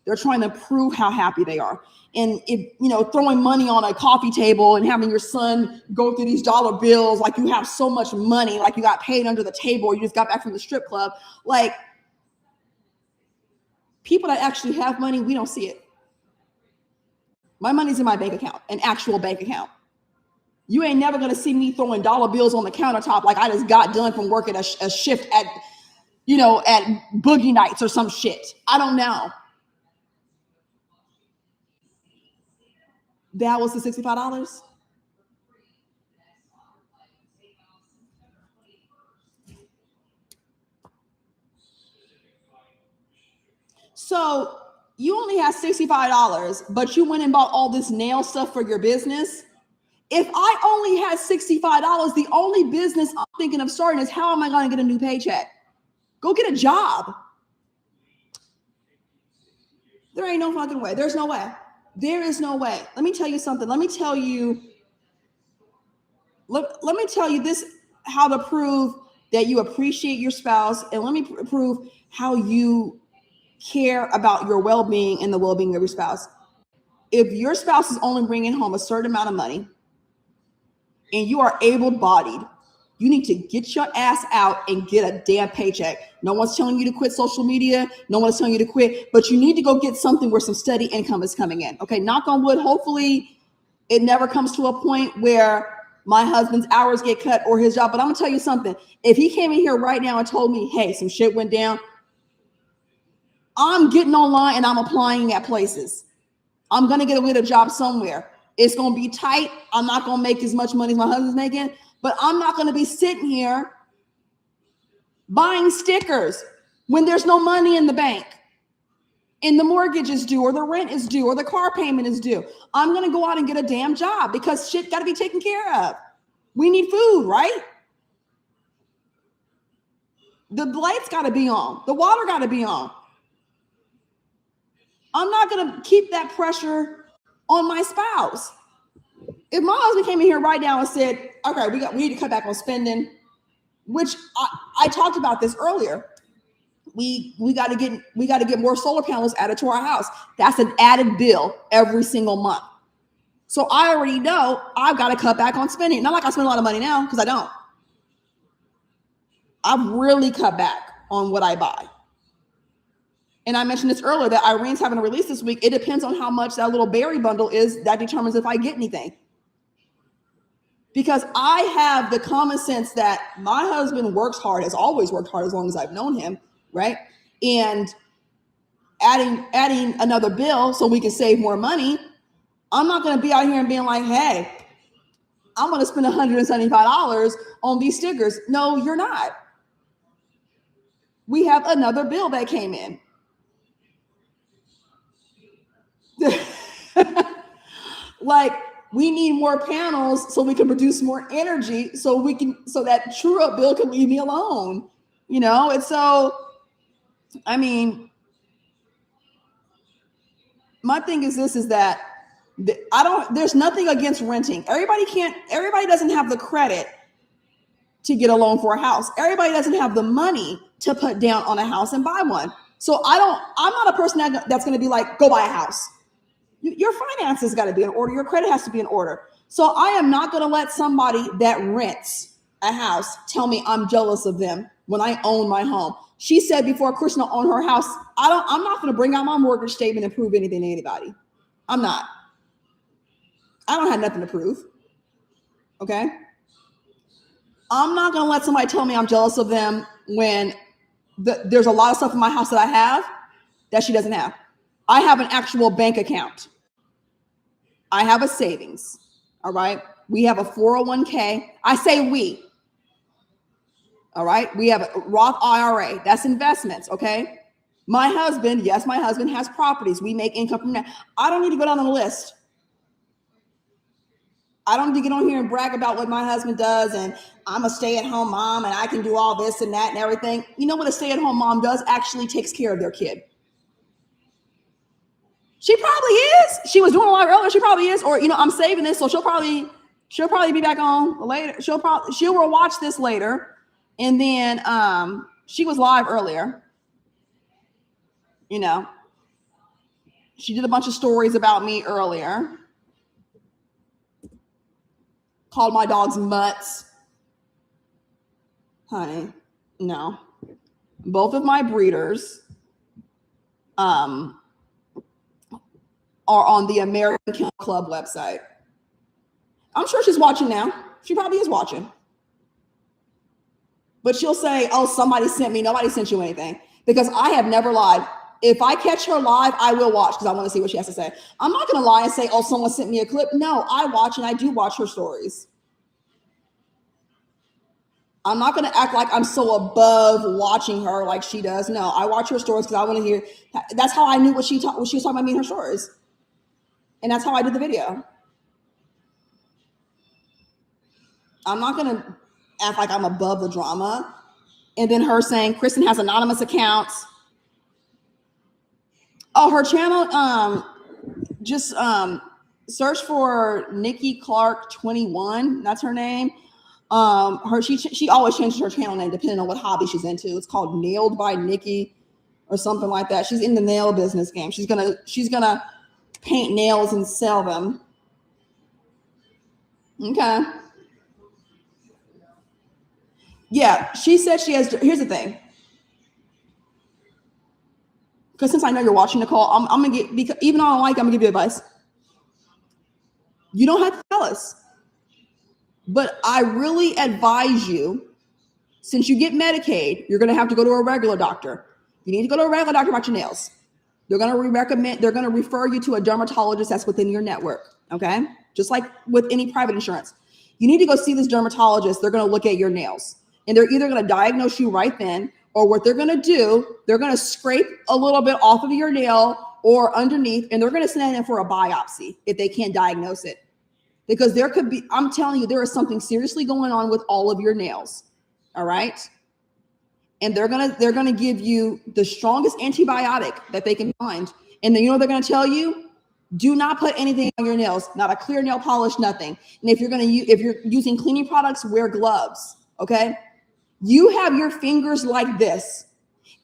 They're trying to prove how happy they are. And if, you know, throwing money on a coffee table and having your son go through these dollar bills like you have so much money, like you got paid under the table, or you just got back from the strip club. Like, people that actually have money, we don't see it. My money's in my bank account, an actual bank account. You ain't never gonna see me throwing dollar bills on the countertop like I just got done from working a shift at, you know, at Boogie Nights or some shit. I don't know. That was the $65. So you only have $65, but you went and bought all this nail stuff for your business. If I only had $65, the only business I'm thinking of starting is, how am I going to get a new paycheck? Go get a job. There ain't no fucking way. There's no way. There is no way. Let me tell you something. Let me tell you this, how to prove that you appreciate your spouse, and let me prove how you care about your well-being and the well-being of your spouse. If your spouse is only bringing home a certain amount of money and you are able-bodied, you need to get your ass out and get a damn paycheck. No one's telling you to quit social media. No one's telling you to quit, but you need to go get something where some steady income is coming in. Okay, knock on wood. Hopefully it never comes to a point where my husband's hours get cut or his job. But I'm gonna tell you something. If he came in here right now and told me, hey, some shit went down, I'm getting online and I'm applying at places. I'm gonna get a job somewhere. It's gonna be tight. I'm not gonna make as much money as my husband's making, but I'm not gonna be sitting here buying stickers when there's no money in the bank and the mortgage is due or the rent is due or the car payment is due. I'm gonna go out and get a damn job because shit gotta be taken care of. We need food, right? The lights gotta be on. The water gotta be on. I'm not gonna keep that pressure on my spouse. If my husband came in here right now and said, okay, we need to cut back on spending, which I talked about this earlier. We got to get more solar panels added to our house. That's an added bill every single month. So I already know I've got to cut back on spending. Not like I spend a lot of money now, because I don't. I've really cut back on what I buy. And I mentioned this earlier that Irene's having a release this week. It depends on how much that little berry bundle is. That determines if I get anything. Because I have the common sense that my husband works hard, has always worked hard as long as I've known him, right? And adding another bill so we can save more money, I'm not going to be out here and being like, hey, I'm going to spend $175 on these stickers. No, you're not. We have another bill that came in. Like, we need more panels so we can produce more energy so that true up bill can leave me alone, you know? And so, I mean, my thing is this, is that there's nothing against renting. Everybody doesn't have the credit to get a loan for a house. Everybody doesn't have the money to put down on a house and buy one. So I'm not a person that's going to be like, go buy a house. Your finances got to be in order. Your credit has to be in order. So I am not going to let somebody that rents a house tell me I'm jealous of them when I own my home. She said before Krishna owned her house, I'm not going to bring out my mortgage statement and prove anything to anybody. I'm not. I don't have nothing to prove. Okay. I'm not going to let somebody tell me I'm jealous of them when there's a lot of stuff in my house that I have that she doesn't have. I have an actual bank account. I have a savings. All right. We have a 401k. I say we. All right. We have a Roth IRA. That's investments. Okay. My husband, yes, my husband has properties. We make income from that. I don't need to go down on the list. I don't need to get on here and brag about what my husband does and I'm a stay-at-home mom and I can do all this and that and everything. You know what a stay-at-home mom does? Actually takes care of their kid. She probably is. She was doing a lot earlier. She probably is. Or, I'm saving this, so she'll probably be back on later. She'll watch this later. And then she was live earlier. She did a bunch of stories about me earlier. Called my dogs mutts. Honey, no. Both of my breeders are on the American Kennel Club website. I'm sure she's watching now. She probably is watching. But she'll say, oh, somebody sent me. Nobody sent you anything. Because I have never lied. If I catch her live, I will watch because I want to see what she has to say. I'm not going to lie and say, oh, someone sent me a clip. No, I watch and I do watch her stories. I'm not going to act like I'm so above watching her like she does. No, I watch her stories because I want to hear. That's how I knew what she was talking about me in her stories. And that's how I did the video. I'm not going to act like I'm above the drama. And then her saying Kristen has anonymous accounts. Oh, her channel, just search for Nikki Clark 21. That's her name. She always changes her channel name depending on what hobby she's into. It's called Nailed by Nikki or something like that. She's in the nail business game. She's gonna paint nails and sell them. Okay. Yeah, she said she has. Here's the thing. Because since I know you're watching, Nicole, I'm gonna get, because even though I don't like, I'm gonna give you advice. You don't have to tell us, but I really advise you, since you get Medicaid, you're gonna have to go to a regular doctor. You need to go to a regular doctor about your nails. They're gonna refer you to a dermatologist that's within your network. Okay, just like with any private insurance, you need to go see this dermatologist. They're gonna look at your nails, and they're either gonna diagnose you right then. Or what they're going to do, they're going to scrape a little bit off of your nail or underneath, and they're going to send it in for a biopsy if they can't diagnose it. Because there could be, I'm telling you, there is something seriously going on with all of your nails. All right. And they're going to give you the strongest antibiotic that they can find. And then, they're going to tell you, do not put anything on your nails, not a clear nail polish, nothing. And if you're using cleaning products, wear gloves. Okay. You have your fingers like this,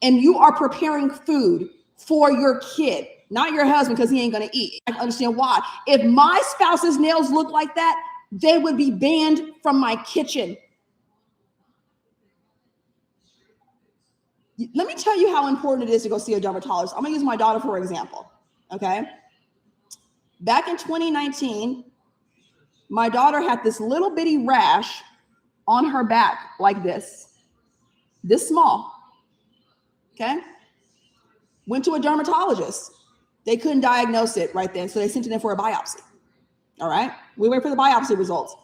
and you are preparing food for your kid, not your husband, because he ain't going to eat. I understand why. If my spouse's nails look like that, they would be banned from my kitchen. Let me tell you how important it is to go see a dermatologist. I'm going to use my daughter for example. Okay. Back in 2019, my daughter had this little bitty rash on her back like this small. Okay. Went to a dermatologist. They couldn't diagnose it right then. So they sent it in for a biopsy. All right. We wait for the biopsy results.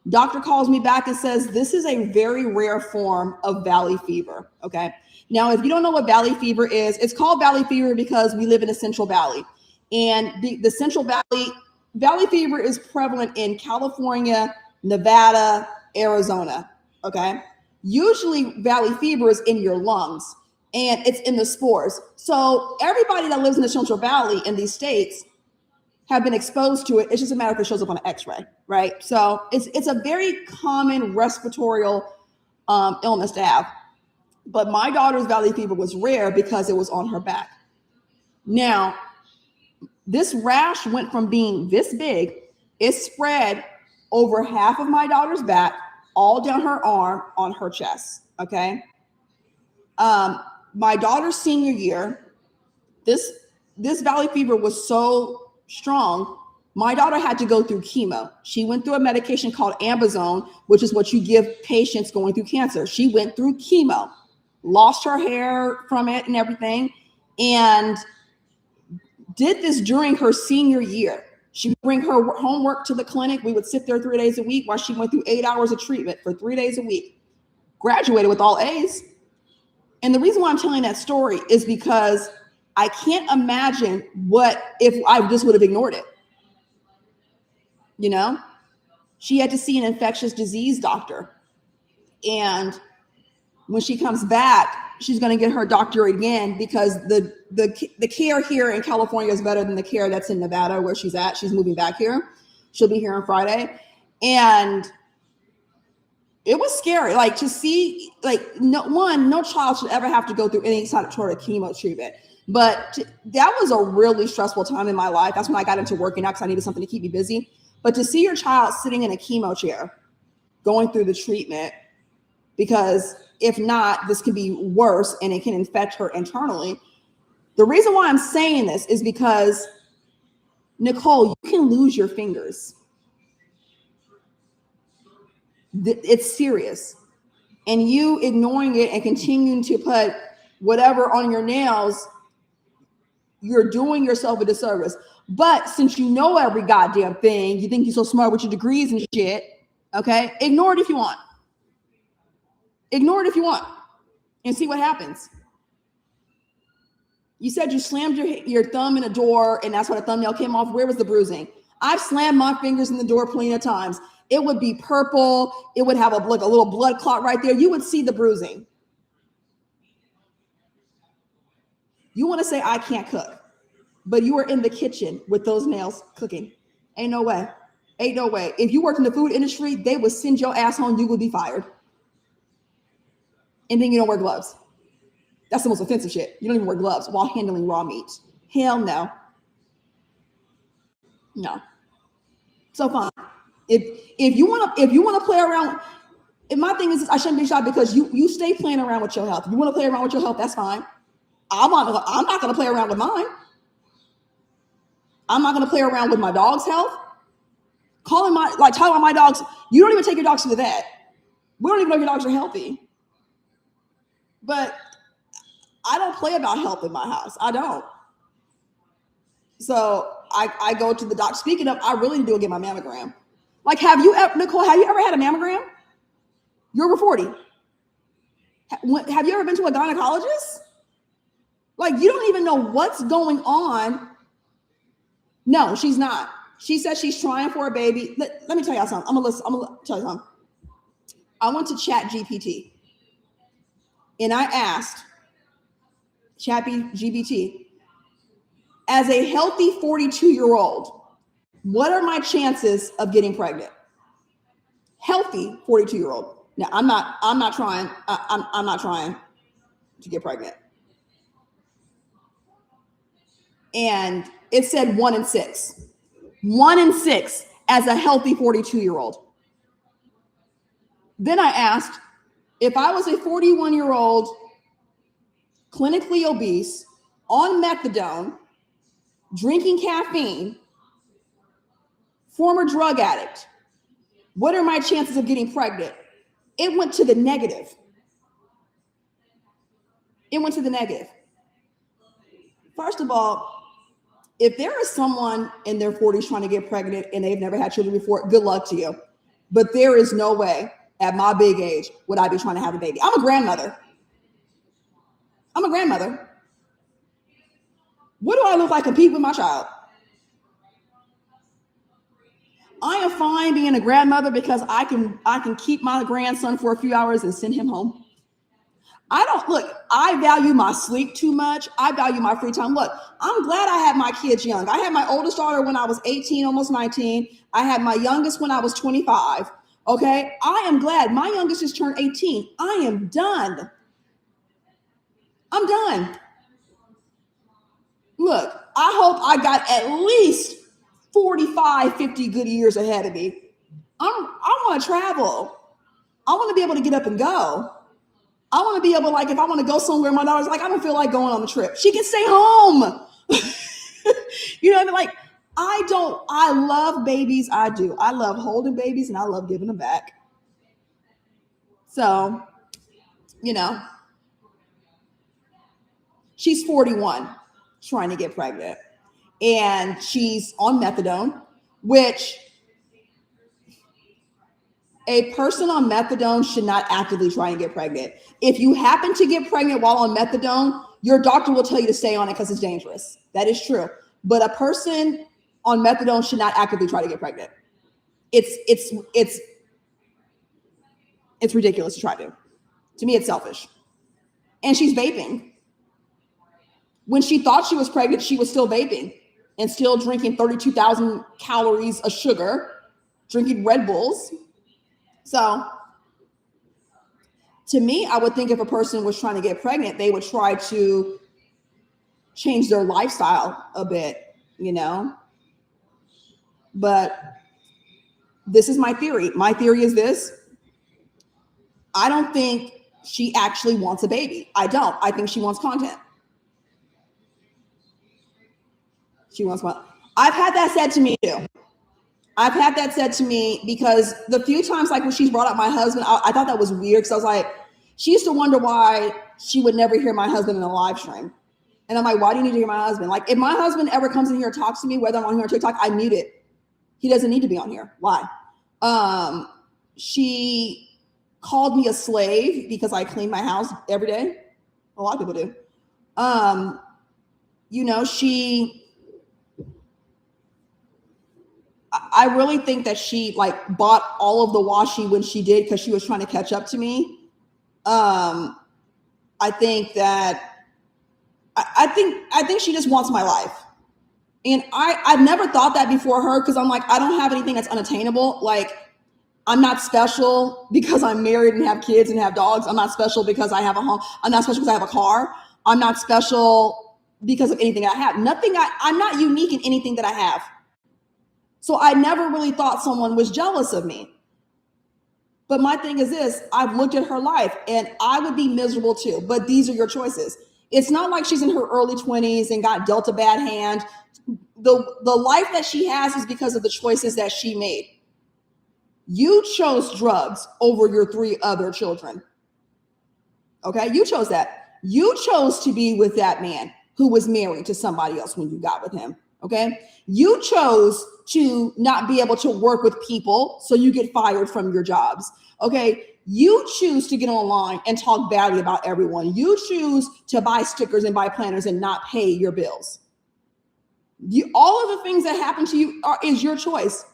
Doctor calls me back and says, this is a very rare form of valley fever. Okay. Now, if you don't know what valley fever is, it's called valley fever because we live in the Central Valley. And the Central Valley fever is prevalent in California, Nevada, Arizona. Okay. Usually valley fever is in your lungs and it's in the spores. So everybody that lives in the Central Valley in these states have been exposed to it. It's just a matter if it shows up on an x-ray, right? So it's a very common respiratory illness to have. But my daughter's valley fever was rare because it was on her back. Now, this rash went from being this big, it spread over half of my daughter's back, all down her arm, on her chest. Okay. My daughter's senior year, this valley fever was so strong My daughter had to go through chemo. She went through a medication called Ambazone, which is what you give patients going through cancer. She went through chemo, lost her hair from it and everything, and did this during her senior year. She would bring her homework to the clinic. We would sit there 3 days a week while she went through 8 hours of treatment for 3 days a week. Graduated with all A's. And the reason why I'm telling that story is because I can't imagine what if I just would have ignored it. You know, she had to see an infectious disease doctor. And when she comes back, she's going to get her doctorate again because the care here in California is better than the care that's in Nevada where she's at. She's moving back here. She'll be here on Friday. And it was scary, like to see, like no child should ever have to go through any sort of chemo treatment. But that was a really stressful time in my life. That's when I got into working out because I needed something to keep me busy. But to see your child sitting in a chemo chair, going through the treatment, because if not, this can be worse and it can infect her internally. The reason why I'm saying this is because, Nicole, you can lose your fingers. It's serious. And you ignoring it and continuing to put whatever on your nails, you're doing yourself a disservice. But since you know every goddamn thing, you think you're so smart with your degrees and shit, okay? Ignore it if you want. Ignore it if you want and see what happens. You said you slammed your thumb in a door and that's why the thumbnail came off. Where was the bruising? I've slammed my fingers in the door plenty of times. It would be purple. It would have like a little blood clot right there. You would see the bruising. You want to say I can't cook, but you were in the kitchen with those nails cooking. Ain't no way. Ain't no way. If you worked in the food industry, they would send your ass home. You would be fired. And then you don't wear gloves. That's the most offensive shit. You don't even wear gloves while handling raw meat. Hell no. No. So fine. If you want to play around, and my thing is I shouldn't be shot because you stay playing around with your health. If you want to play around with your health, that's fine. I'm not going to play around with mine. I'm not going to play around with my dog's health. Telling my dogs, you don't even take your dogs to the vet. We don't even know if your dogs are healthy. But I don't play about health in my house. I don't. So I go to the doctor. Speaking of, I really need to go get my mammogram. Like, Nicole, have you ever had a mammogram? You're over 40. Have you ever been to a gynecologist? Like, you don't even know what's going on. No, she's not. She says she's trying for a baby. Let me tell y'all something. I'm gonna tell you something. I went to Chat GPT and I asked Chat GPT, as a healthy 42-year-old, what are my chances of getting pregnant? Healthy 42-year-old. Now, I'm not trying to get pregnant. And it said 1 in 6. 1 in 6 as a healthy 42-year-old. Then I asked, if I was a 41-year-old clinically obese, on methadone, drinking caffeine, former drug addict, what are my chances of getting pregnant? It went to the negative. It went to the negative. First of all, if there is someone in their 40s trying to get pregnant and they've never had children before, good luck to you. But there is no way at my big age would I be trying to have a baby. I'm a grandmother. What do I look like competing with my child? I am fine being a grandmother because I can keep my grandson for a few hours and send him home. I value my sleep too much. I value my free time. Look, I'm glad I had my kids young. I had my oldest daughter when I was 18, almost 19. I had my youngest when I was 25. Okay. I am glad my youngest just turned 18. I am done. I'm done. Look, I hope I got at least 45, 50 good years ahead of me. I want to travel. I want to be able to get up and go. I want to be able, like, if I want to go somewhere, my daughter's like, I don't feel like going on the trip. She can stay home. You know what I mean? Like, I love babies. I do. I love holding babies and I love giving them back. So, you know, she's 41 trying to get pregnant and she's on methadone, which a person on methadone should not actively try and get pregnant. If you happen to get pregnant while on methadone, your doctor will tell you to stay on it because it's dangerous. That is true. But a person on methadone should not actively try to get pregnant. It's ridiculous to try to. To me, it's selfish. And she's vaping. When she thought she was pregnant, she was still vaping and still drinking 32,000 calories of sugar, drinking Red Bulls. So to me, I would think if a person was trying to get pregnant, they would try to change their lifestyle a bit, you know? But this is my theory. My theory is this. I don't think she actually wants a baby. I don't. I think she wants content. She wants one. I've had that said to me too. I've had that said to me because the few times like when she's brought up my husband, I thought that was weird because I was like, she used to wonder why she would never hear my husband in a live stream. And I'm like, why do you need to hear my husband? Like if my husband ever comes in here and talks to me, whether I'm on here on TikTok, I mute it. He doesn't need to be on here. Why? She called me a slave because I clean my house every day. A lot of people do. You know, I really think that she like bought all of the washi when she did because she was trying to catch up to me. I think that I think she just wants my life. And I've never thought that before her because I'm like, I don't have anything that's unattainable. Like I'm not special because I'm married and have kids and have dogs. I'm not special because I have a home. I'm not special because I have a car. I'm not special because of anything I have. I'm not unique in anything that I have. So I never really thought someone was jealous of me. But my thing is this, I've looked at her life and I would be miserable too, but these are your choices. It's not like she's in her early 20s and got dealt a bad hand. The life that she has is because of the choices that she made. You chose drugs over your 3 other children. Okay, you chose that. You chose to be with that man who was married to somebody else when you got with him. Okay, you chose to not be able to work with people, so you get fired from your jobs. Okay, you choose to get online and talk badly about everyone. You choose to buy stickers and buy planners and not pay your bills. All of the things that happen to you is your choice.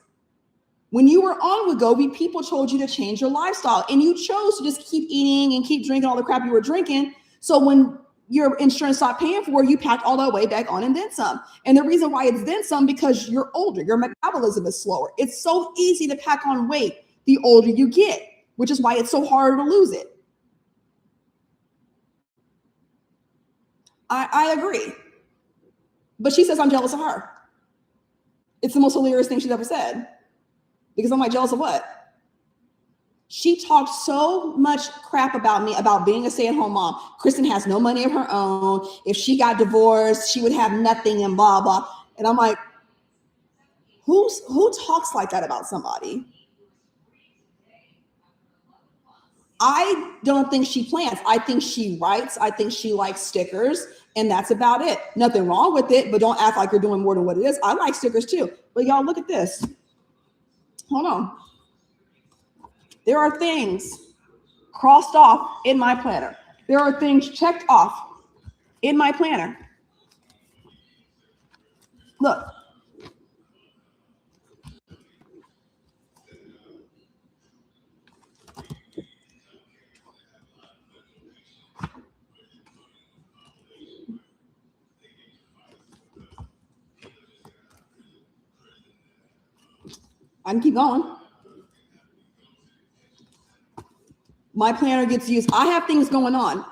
When you were on Wegovy, people told you to change your lifestyle, and you chose to just keep eating and keep drinking all the crap you were drinking. So when your insurance stopped paying for it, you packed all that way back on and then some. And the reason why it's then some, because you're older, your metabolism is slower. It's so easy to pack on weight the older you get, which is why it's so hard to lose it. I agree. But she says I'm jealous of her. It's the most hilarious thing she's ever said. Because I'm like, jealous of what? She talked so much crap about me, about being a stay-at-home mom. Kristen has no money of her own. If she got divorced, she would have nothing and blah, blah. And I'm like, who talks like that about somebody? I don't think she plans. I think she writes. I think she likes stickers. And that's about it. Nothing wrong with it, but don't act like you're doing more than what it is. I like stickers too. But y'all, look at this. Hold on. There are things crossed off in my planner. There are things checked off in my planner. Look. I can keep going. My planner gets used. I have things going on.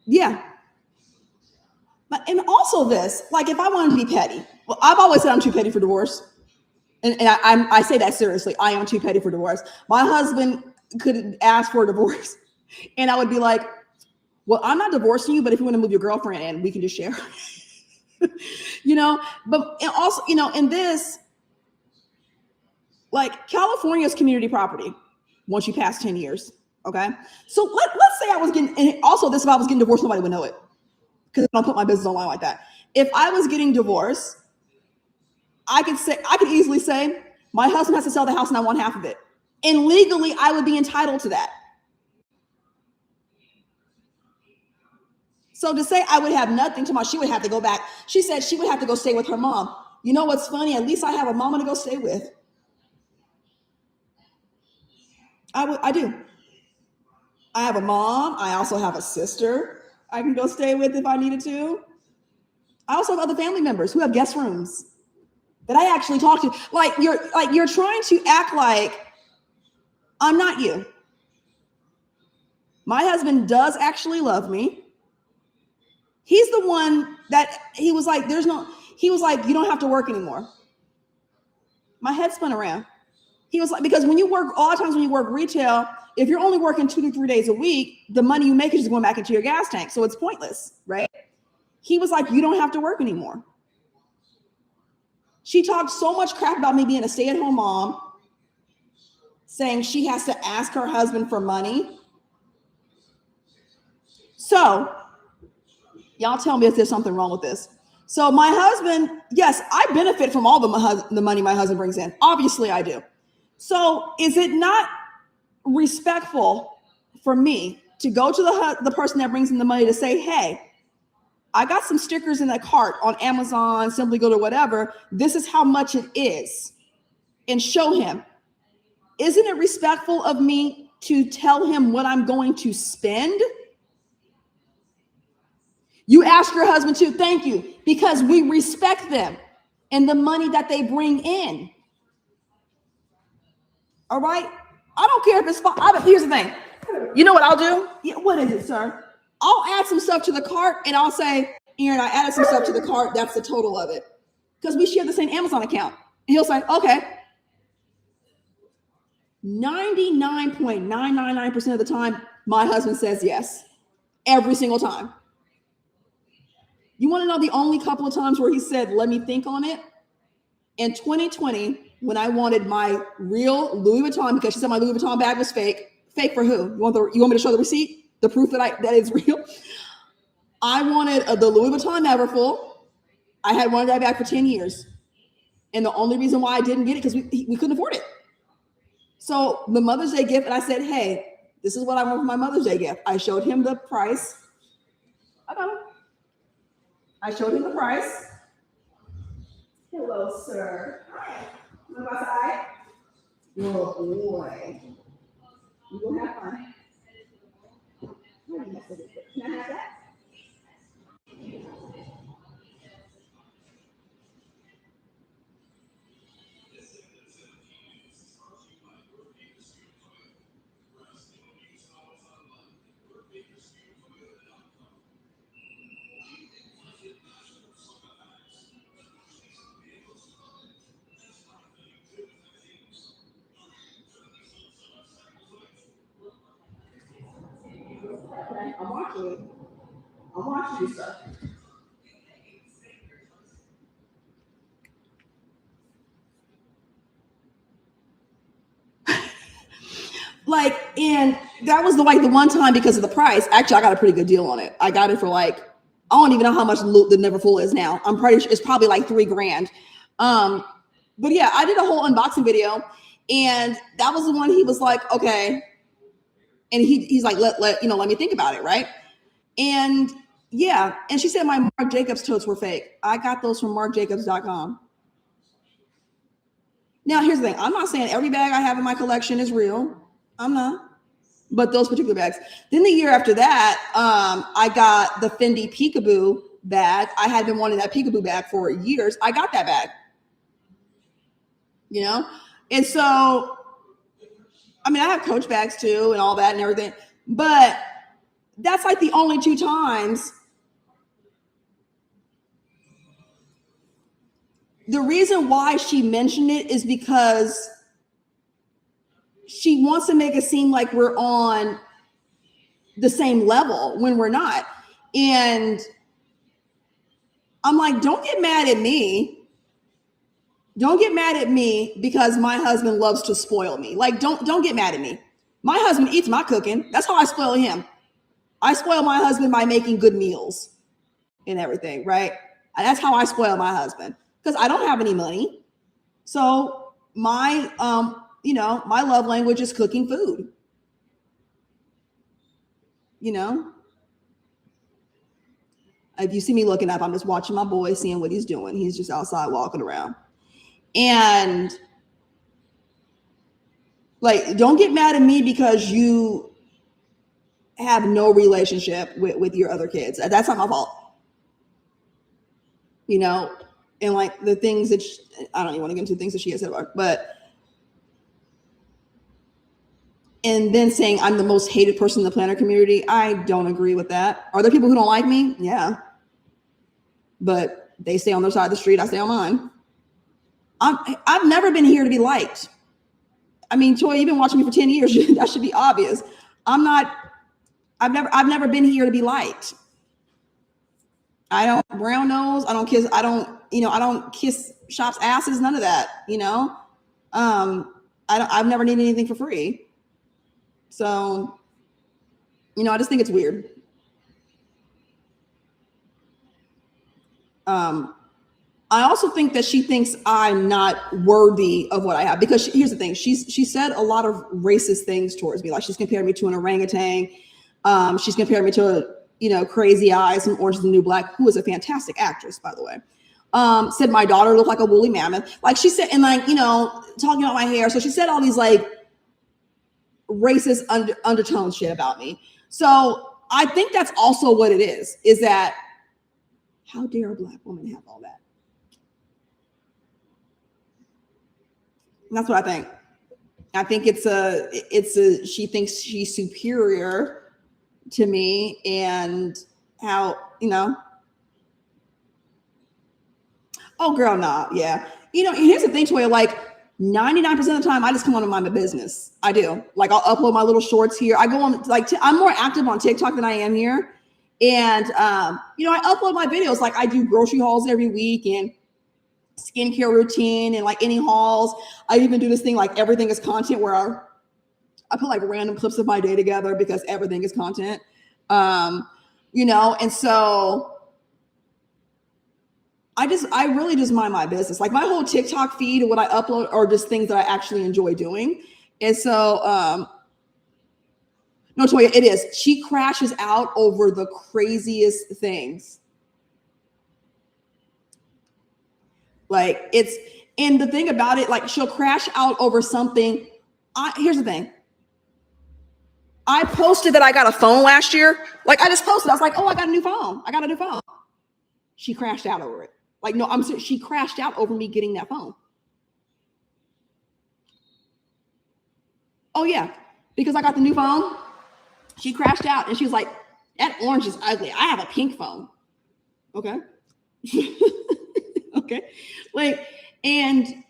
Yeah. And also this, like if I wanted to be petty, well, I've always said I'm too petty for divorce. And I say that seriously. I am too petty for divorce. My husband could ask for a divorce and I would be like, well, I'm not divorcing you, but if you want to move your girlfriend in, we can just share. But and also, in this, like, California is community property once you pass 10 years. Okay. So let's say I was getting, and also this, if I was getting divorced, nobody would know it because I don't put my business online like that. If I was getting divorced, I could easily say, my husband has to sell the house and I want half of it. And legally, I would be entitled to that. So to say I would have nothing tomorrow, she would have to go back. She said she would have to go stay with her mom. You know what's funny? At least I have a mama to go stay with. I do. I have a mom. I also have a sister I can go stay with if I needed to. I also have other family members who have guest rooms that I actually talk to. You're trying to act like I'm not you. My husband does actually love me. He's the one that he was like, you don't have to work anymore. My head spun around. He was like, because when you work, a lot of times when you work retail, if you're only working 2 to 3 days a week, the money you make is just going back into your gas tank. So it's pointless, right? He was like, you don't have to work anymore. She talked so much crap about me being a stay-at-home mom, saying she has to ask her husband for money. So y'all tell me if there's something wrong with this. So my husband, yes, I benefit from all the money my husband brings in. Obviously I do. So is it not respectful for me to go to the person that brings in the money to say, hey, I got some stickers in that cart on Amazon, Simply Good, or whatever. This is how much it is. And show him. Isn't it respectful of me to tell him what I'm going to spend? You ask your husband to, thank you, because we respect them and the money that they bring in. All right? I don't care if it's fine. Here's the thing. You know what I'll do? Yeah, what is it, sir? I'll add some stuff to the cart and I'll say, Aaron, I added some stuff to the cart. That's the total of it. Because we share the same Amazon account. And he'll say, okay. 99.999% of the time, my husband says yes. Every single time. You want to know the only couple of times where he said, let me think on it? In 2020, when I wanted my real Louis Vuitton, because she said my Louis Vuitton bag was fake. Fake for who? You want me to show the receipt? The proof that is real? I wanted the Louis Vuitton Neverfull. I had wanted that bag for 10 years. And the only reason why I didn't get it, because we couldn't afford it. So the Mother's Day gift, and I said, hey, this is what I want for my Mother's Day gift. I showed him the price. I showed him the price. Hello, sir. You want to go outside? Good boy. You will have fun. Can I have that? Okay, I'm watching you. I'm watching you, sir. And that was the one time because of the price. Actually, I got a pretty good deal on it. I got it for I don't even know how much the Neverfull is now. I'm pretty sure it's probably like $3,000. But yeah, I did a whole unboxing video, and that was the one he was like, okay. And he's like, let me think about it, right? And yeah, and she said my Marc Jacobs totes were fake. I got those from marcjacobs.com. Now, here's the thing. I'm not saying every bag I have in my collection is real. I'm not. But those particular bags. Then the year after that, I got the Fendi Peekaboo bag. I had been wanting that Peekaboo bag for years. I got that bag. And so, I mean, I have Coach bags too and all that and everything. But that's like the only 2 times. The reason why she mentioned it is because she wants to make it seem like we're on the same level when we're not. And I'm like, don't get mad at me. Don't get mad at me because my husband loves to spoil me. Like, don't get mad at me. My husband eats my cooking. That's how I spoil him. I spoil my husband by making good meals and everything, right? And that's how I spoil my husband because I don't have any money. So my, my love language is cooking food. You know, if you see me looking up, I'm just watching my boy, seeing what he's doing. He's just outside walking around. And like, don't get mad at me because you have no relationship with your other kids. That's not my fault. You know, and like the things that I don't even want to get into things that she has said about, but and then saying I'm the most hated person in the planner community, I don't agree with that. Are there people who don't like me? Yeah. But they stay on their side of the street, I stay on mine. I've never been here to be liked. I mean, Toy, you've been watching me for 10 years. That should be obvious. I've never been here to be liked. I don't brown nose. I don't kiss shops' asses, none of that, you know? I've never needed anything for free. So, I just think it's weird. I also think that she thinks I'm not worthy of what I have because here's the thing. She said a lot of racist things towards me. Like she's compared me to an orangutan. She's compared me to, Crazy Eyes from Orange is the New Black, who is a fantastic actress, by the way. Said my daughter looked like a woolly mammoth. Like she said, and like, talking about my hair. So she said all these like racist undertone shit about me. So I think that's also what it is that how dare a Black woman have all that? And that's what I think. I think she thinks she's superior to me and how, oh girl, nah, yeah. And here's the thing, Toya, like 99% of the time I just come on to mind my business. I do. Like I'll upload my little shorts here. I go on like, I'm more active on TikTok than I am here. And, I upload my videos. Like I do grocery hauls every week and skincare routine and like any hauls. I even do this thing like everything is content where I put like random clips of my day together because everything is content. And so I really just mind my business. Like my whole TikTok feed and what I upload are just things that I actually enjoy doing. And so, no, Toya, it is. She crashes out over the craziest things. Like and the thing about it, like she'll crash out over something. Here's the thing. I posted that I got a phone last year. Like I just posted, I was like, oh, I got a new phone. She crashed out over it. Like, no, she crashed out over me getting that phone. Oh yeah, because I got the new phone. She crashed out and she was like, that orange is ugly. I have a pink phone. Okay. Okay. Like, and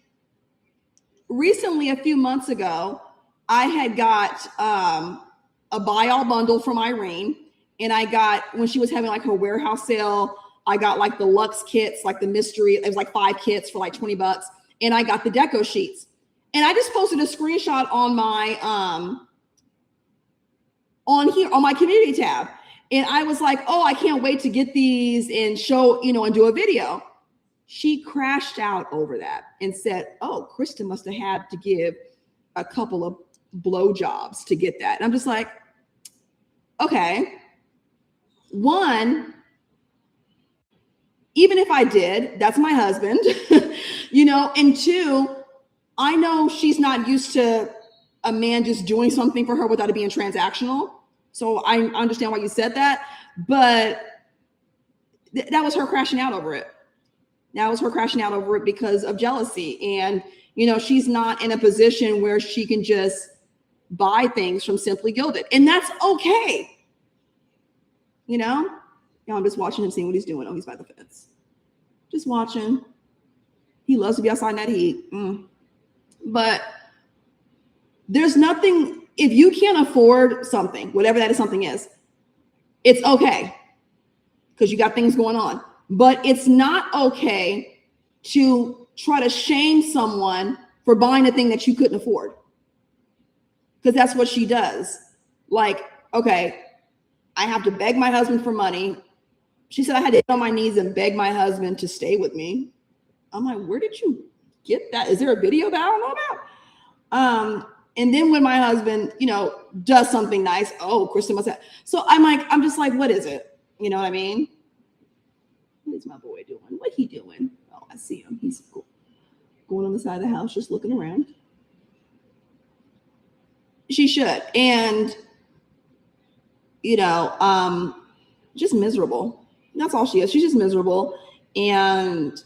recently, a few months ago, I had got a buy all bundle from Irene. And I got, when she was having like her warehouse sale, I got like the Luxe kits, like the mystery. It was like 5 kits for like $20. And I got the deco sheets. And I just posted a screenshot on my, on my community tab. And I was like, oh, I can't wait to get these and show, and do a video. She crashed out over that and said, oh, Krista must have had to give a couple of blowjobs to get that. And I'm just like, okay. One, even if I did, that's my husband, and 2, I know she's not used to a man just doing something for her without it being transactional. So I understand why you said that, but that was her crashing out over it. That was her crashing out over it because of jealousy. And, she's not in a position where she can just buy things from Simply Gilded. And that's okay. I'm just watching him, seeing what he's doing. Oh, he's by the fence. Just watching. He loves to be outside in that heat. But there's nothing, if you can't afford something, whatever that something is, It's okay because you got things going on. But it's not okay to try to shame someone for buying a thing that you couldn't afford. Because that's what she does. Like, okay, I have to beg my husband for money. She said I had to get on my knees and beg my husband to stay with me. I'm like, where did you get that? Is there a video that I don't know about? And then when my husband, does something nice, oh, Kristen must have. So I'm just like, what is it? You know what I mean? What is my boy doing? What he doing? Oh, I see him. He's going on the side of the house, just looking around. She should. And, just miserable. That's all she is. She's just miserable. And,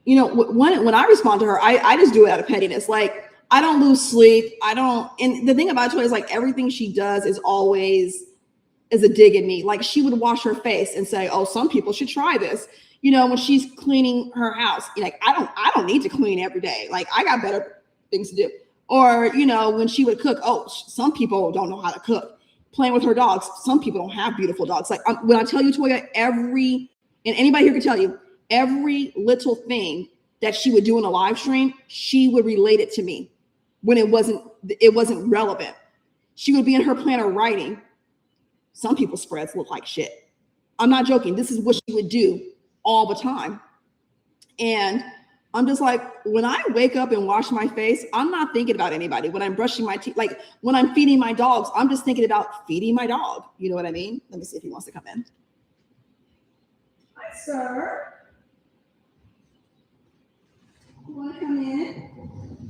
when I respond to her, I just do it out of pettiness. Like, I don't lose sleep. And the thing about Toya is like everything she does is always a dig at me. Like she would wash her face and say, oh, some people should try this. When she's cleaning her house, like, I don't need to clean every day. Like I got better things to do. Or, when she would cook, oh, some people don't know how to cook. Playing with her dogs. Some people don't have beautiful dogs. Like when I tell you, Toya, and anybody here can tell you, every little thing that she would do in a live stream, she would relate it to me when it wasn't relevant. She would be in her planner writing. Some people's spreads look like shit. I'm not joking. This is what she would do all the time. And I'm just like, when I wake up and wash my face, I'm not thinking about anybody. When I'm brushing my teeth, like when I'm feeding my dogs, I'm just thinking about feeding my dog. You know what I mean? Let me see if he wants to come in. Hi, sir. You want to come in?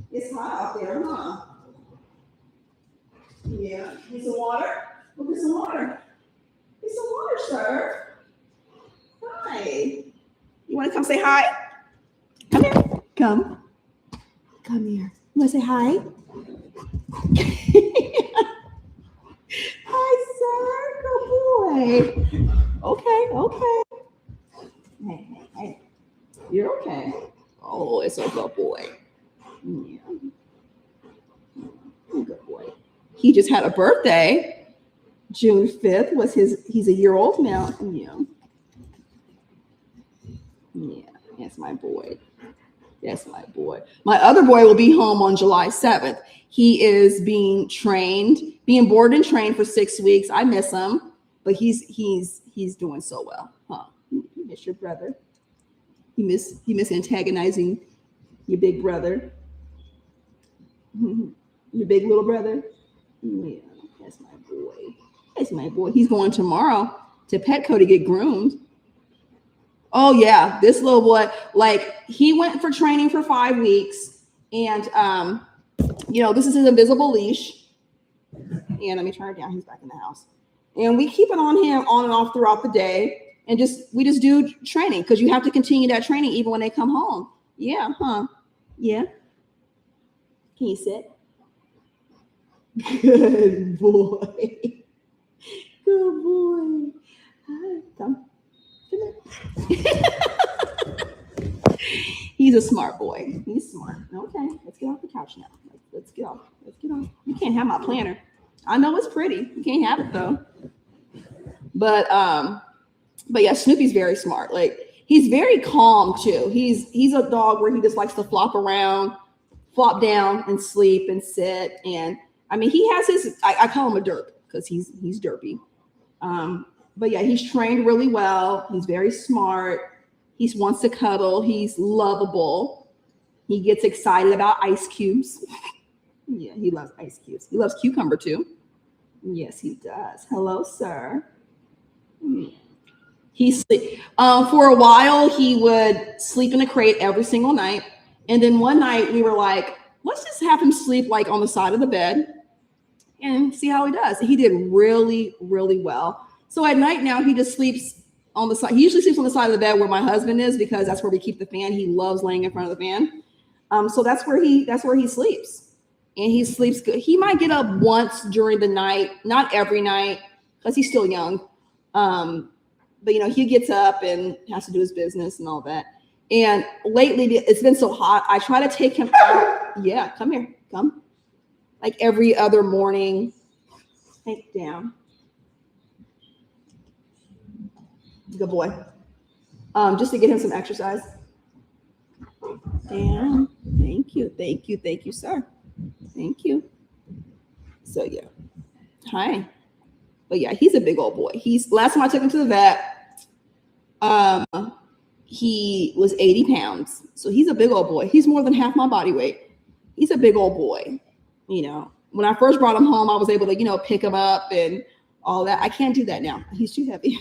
It's hot out there, huh? Yeah. Need some water? We'll get some water. Get some water, sir. Hi. You want to come say hi? Come here. Come. Come here. You want to say hi? Hi, sir. Good boy. Okay. Hey. You're okay. Oh, it's a good boy. Yeah. Good boy. He just had a birthday. June 5th was he's a year old now. Yeah, that's my boy. That's my boy. My other boy will be home on July 7th. He is being boarded and trained for 6 weeks. I miss him, but he's doing so well. Huh? You miss your brother. You miss antagonizing your big brother. Your big little brother. Yeah, that's my boy. That's my boy. He's going tomorrow to Petco to get groomed. Oh yeah, this little boy, like he went for training for 5 weeks, and this is his invisible leash. And let me turn it down. He's back in the house, and we keep it on him on and off throughout the day, and we just do training because you have to continue that training even when they come home. Yeah, huh? Yeah. Can you sit? Good boy. Good boy. Hi, come. He's a smart boy. He's smart. Okay, let's get off the couch now. Let's get off. You can't have my planner. I know it's pretty. You can't have it though. But yeah, Snoopy's very smart. Like he's very calm too. He's a dog where he just likes to flop around, flop down, and sleep and sit. And I mean, he has his. I call him a derp because he's derpy. But yeah, he's trained really well. He's very smart. He wants to cuddle. He's lovable. He gets excited about ice cubes. Yeah, he loves ice cubes. He loves cucumber too. Yes, he does. Hello, sir. For a while, he would sleep in a crate every single night. And then one night we were like, let's just have him sleep like on the side of the bed and see how he does. He did really, really well. So at night now, he just sleeps on the side. He usually sleeps on the side of the bed where my husband is because that's where we keep the fan. He loves laying in front of the fan. So that's where he sleeps. And he sleeps good. He might get up once during the night, not every night, because he's still young. But he gets up and has to do his business and all that. And lately, it's been so hot. I try to take him out. Yeah, come here. Come. Like every other morning. Take down. Good boy. Just to get him some exercise. Down. Thank you, sir. Thank you. So yeah. Hi. But yeah, he's a big old boy. Last time I took him to the vet, he was 80 pounds. So he's a big old boy. He's more than half my body weight. He's a big old boy. You know, when I first brought him home, I was able to, you know, pick him up and all that. I can't do that now. He's too heavy.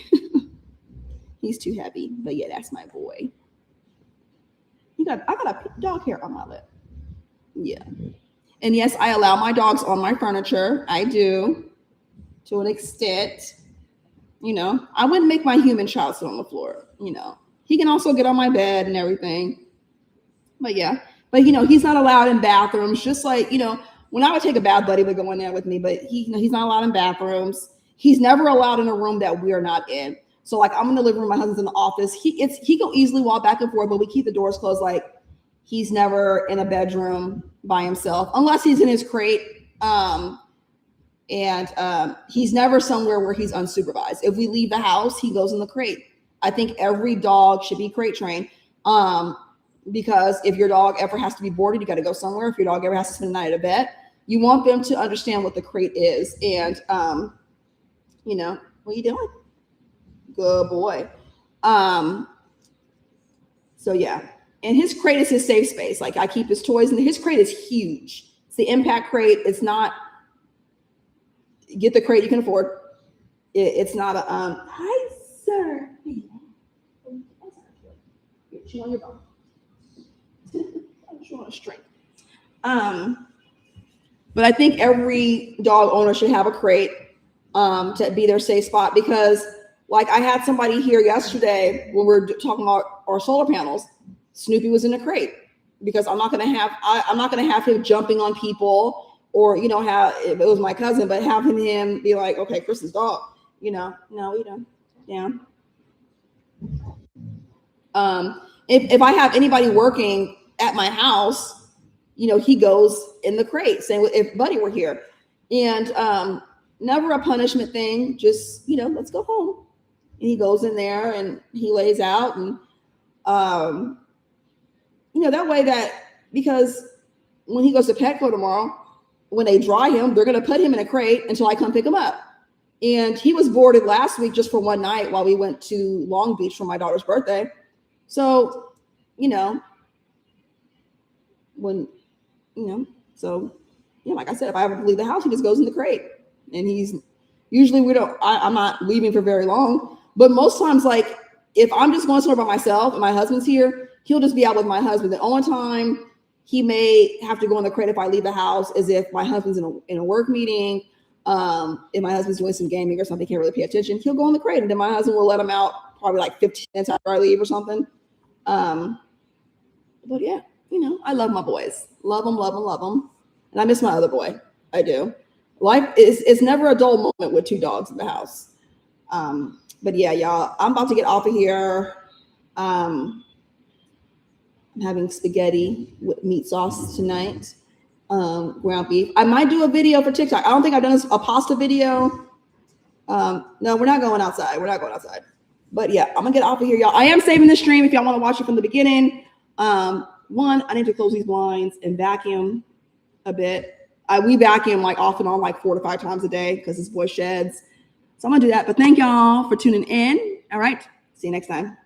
He's too heavy. But yeah, that's my boy. I got a dog hair on my lip. Yeah. And yes, I allow my dogs on my furniture. I do, to an extent. You know, I wouldn't make my human child sit on the floor. You know, he can also get on my bed and everything. But yeah, but you know, he's not allowed in bathrooms. Just like, you know, when I would take a bath, Buddy would go in there with me. But he's not allowed in bathrooms. He's never allowed in a room that we are not in. So like, I'm in the living room, my husband's in the office. He can easily walk back and forth, but we keep the doors closed. Like, he's never in a bedroom by himself unless he's in his crate. He's never somewhere where he's unsupervised. If we leave the house, he goes in the crate. I think every dog should be crate trained. Because if your dog ever has to be boarded, you got to go somewhere. If your dog ever has to spend the night at a vet, you want them to understand what the crate is. And, you know, what are you doing? Good boy. So yeah. And his crate is his safe space. Like, I keep his toys in his crate is huge. It's the impact crate. It's not, get the crate you can afford. It's not a, hi, sir. Chew on your bone. Chew on a string. But I think every dog owner should have a crate to be their safe spot, because like, I had somebody here yesterday when we were talking about our solar panels. Snoopy was in a crate because I'm not going to have him jumping on people, or, you know, how it was my cousin, but having him be like, okay, Chris's dog, you know, no, you know, yeah. If I have anybody working at my house, you know, he goes in the crate. Same if Buddy were here. And never a punishment thing, just, you know, let's go home. And he goes in there and he lays out, and you know, that way, that because when he goes to Petco tomorrow, when they dry him, they're going to put him in a crate until I come pick him up. And he was boarded last week just for one night while we went to Long Beach for my daughter's birthday. So, you know, when, you know, so yeah, like I said, if I ever leave the house, he just goes in the crate. And he's usually, I'm not leaving for very long, but most times, like, if I'm just going somewhere by myself and my husband's here, he'll just be out with my husband. The only time he may have to go in the crate if I leave the house is if my husband's in a work meeting. If my husband's doing some gaming or something, can't really pay attention, he'll go in the crate, and then my husband will let him out probably like 15 minutes after I leave or something. But yeah, you know, I love my boys. Love them. And I miss my other boy. I do. Life is never a dull moment with two dogs in the house. But yeah, y'all, I'm about to get off of here. I'm having spaghetti with meat sauce tonight. Ground beef. I might do a video for TikTok. I don't think I've done a pasta video. No, we're not going outside. But yeah, I'm gonna get off of here, y'all. I am saving the stream if y'all want to watch it from the beginning. One, I need to close these blinds and vacuum a bit. We vacuum like off and on like 4 to 5 times a day because this boy sheds. So I'm gonna do that. But thank y'all for tuning in. All right. See you next time.